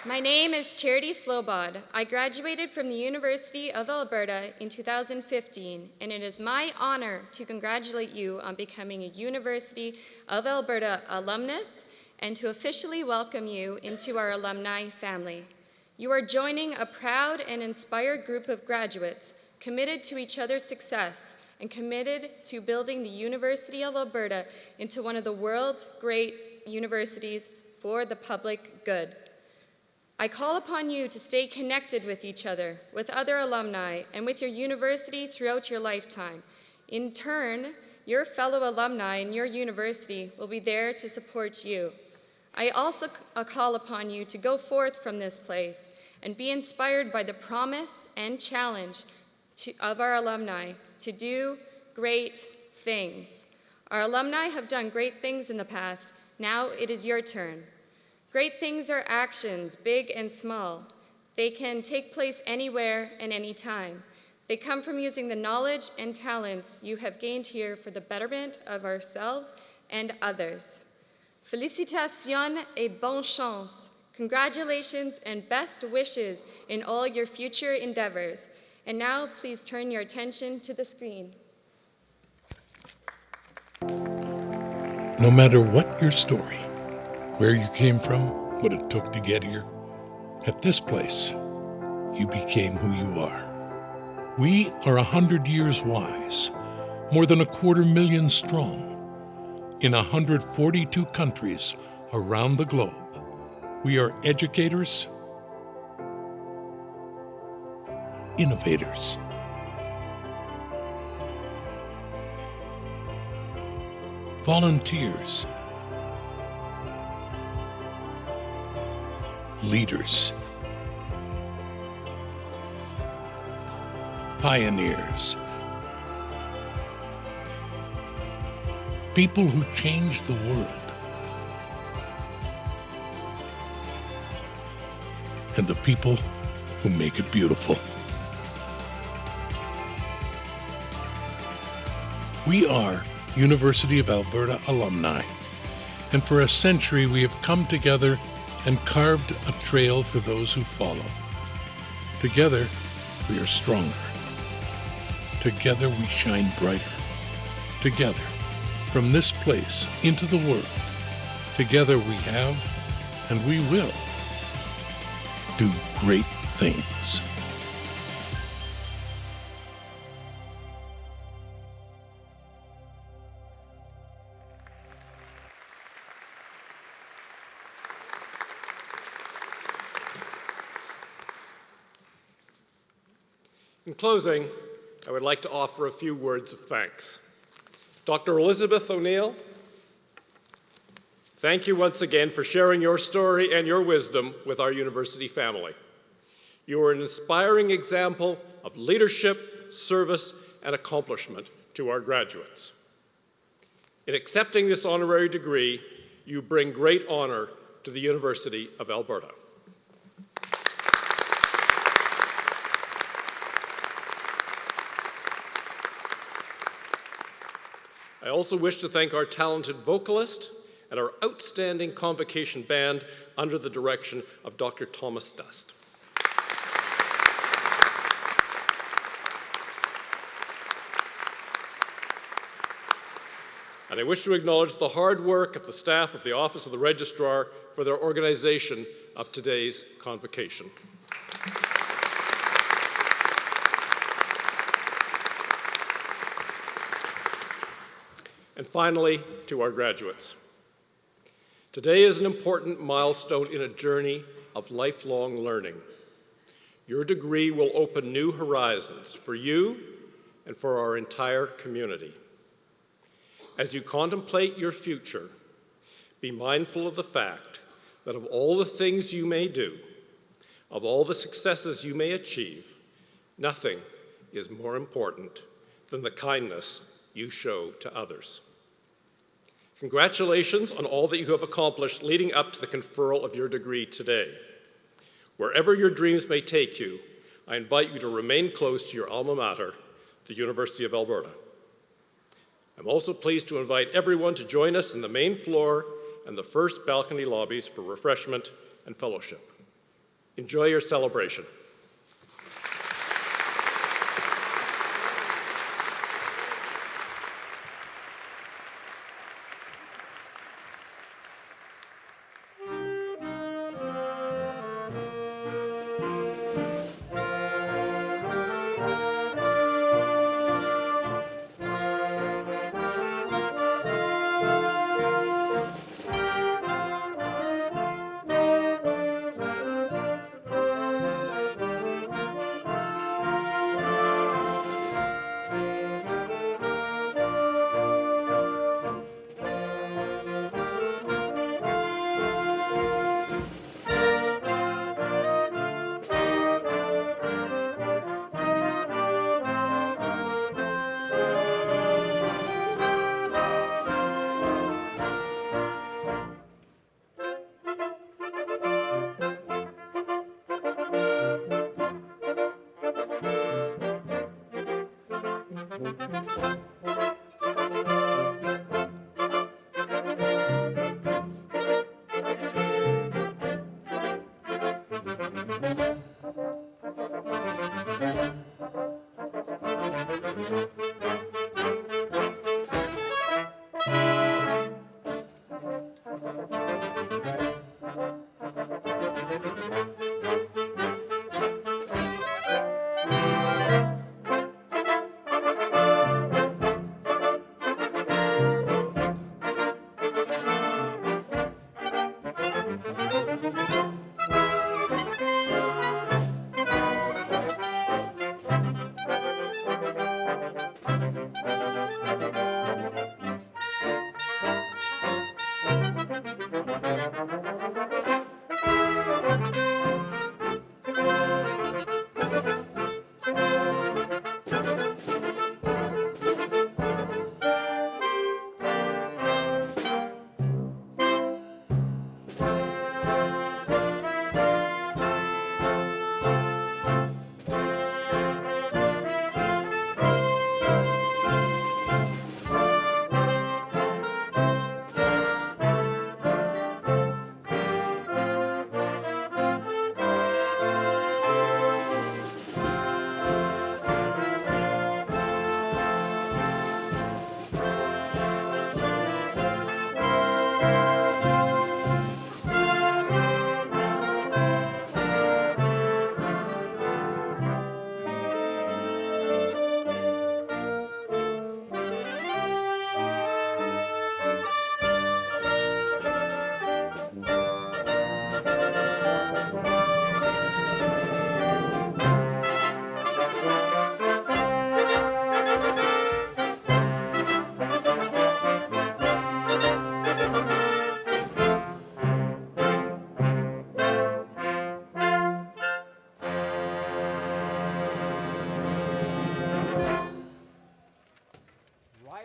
Speaker 4: My name is Charity Slobod. I graduated from the University of Alberta in 2015, and it is my honor to congratulate you on becoming a University of Alberta alumnus and to officially welcome you into our alumni family. You are joining a proud and inspired group of graduates committed to each other's success and committed to building the University of Alberta into one of the world's great universities for the public good. I call upon you to stay connected with each other, with other alumni, and with your university throughout your lifetime. In turn, your fellow alumni in your university will be there to support you. I also call upon you to go forth from this place and be inspired by the promise and challenge of our alumni to do great things. Our alumni have done great things in the past. Now it is your turn. Great things are actions, big and small. They can take place anywhere and anytime. They come from using the knowledge and talents you have gained here for the betterment of ourselves and others. Félicitations et bonne chance. Congratulations and best wishes in all your future endeavors. And now, please turn your attention to the screen.
Speaker 6: No matter what your story, where you came from, what it took to get here, at this place, you became who you are. We are 100 years wise, more than 250,000 strong, in 142 countries around the globe. We are educators, innovators, volunteers, leaders, pioneers, people who changed the world, and the people who make it beautiful. We are University of Alberta alumni, and for a century we have come together and carved a trail for those who follow. Together, we are stronger. Together, we shine brighter. Together, from this place into the world, together we have, and we will, do great things.
Speaker 2: In closing, I would like to offer a few words of thanks. Dr. Elizabeth O'Neill, thank you once again for sharing your story and your wisdom with our university family. You are an inspiring example of leadership, service, and accomplishment to our graduates. In accepting this honorary degree, you bring great honor to the University of Alberta. I also wish to thank our talented vocalist and our outstanding convocation band under the direction of Dr. Thomas Dust. And I wish to acknowledge the hard work of the staff of the Office of the Registrar for their organization of today's convocation. And finally, to our graduates. Today is an important milestone in a journey of lifelong learning. Your degree will open new horizons for you and for our entire community. As you contemplate your future, be mindful of the fact that of all the things you may do, of all the successes you may achieve, nothing is more important than the kindness you show to others. Congratulations on all that you have accomplished leading up to the conferral of your degree today. Wherever your dreams may take you, I invite you to remain close to your alma mater, the University of Alberta. I'm also pleased to invite everyone to join us in the main floor and the first balcony lobbies for refreshment and fellowship. Enjoy your celebration.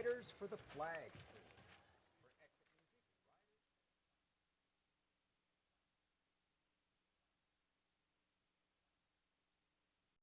Speaker 8: Riders for the flag.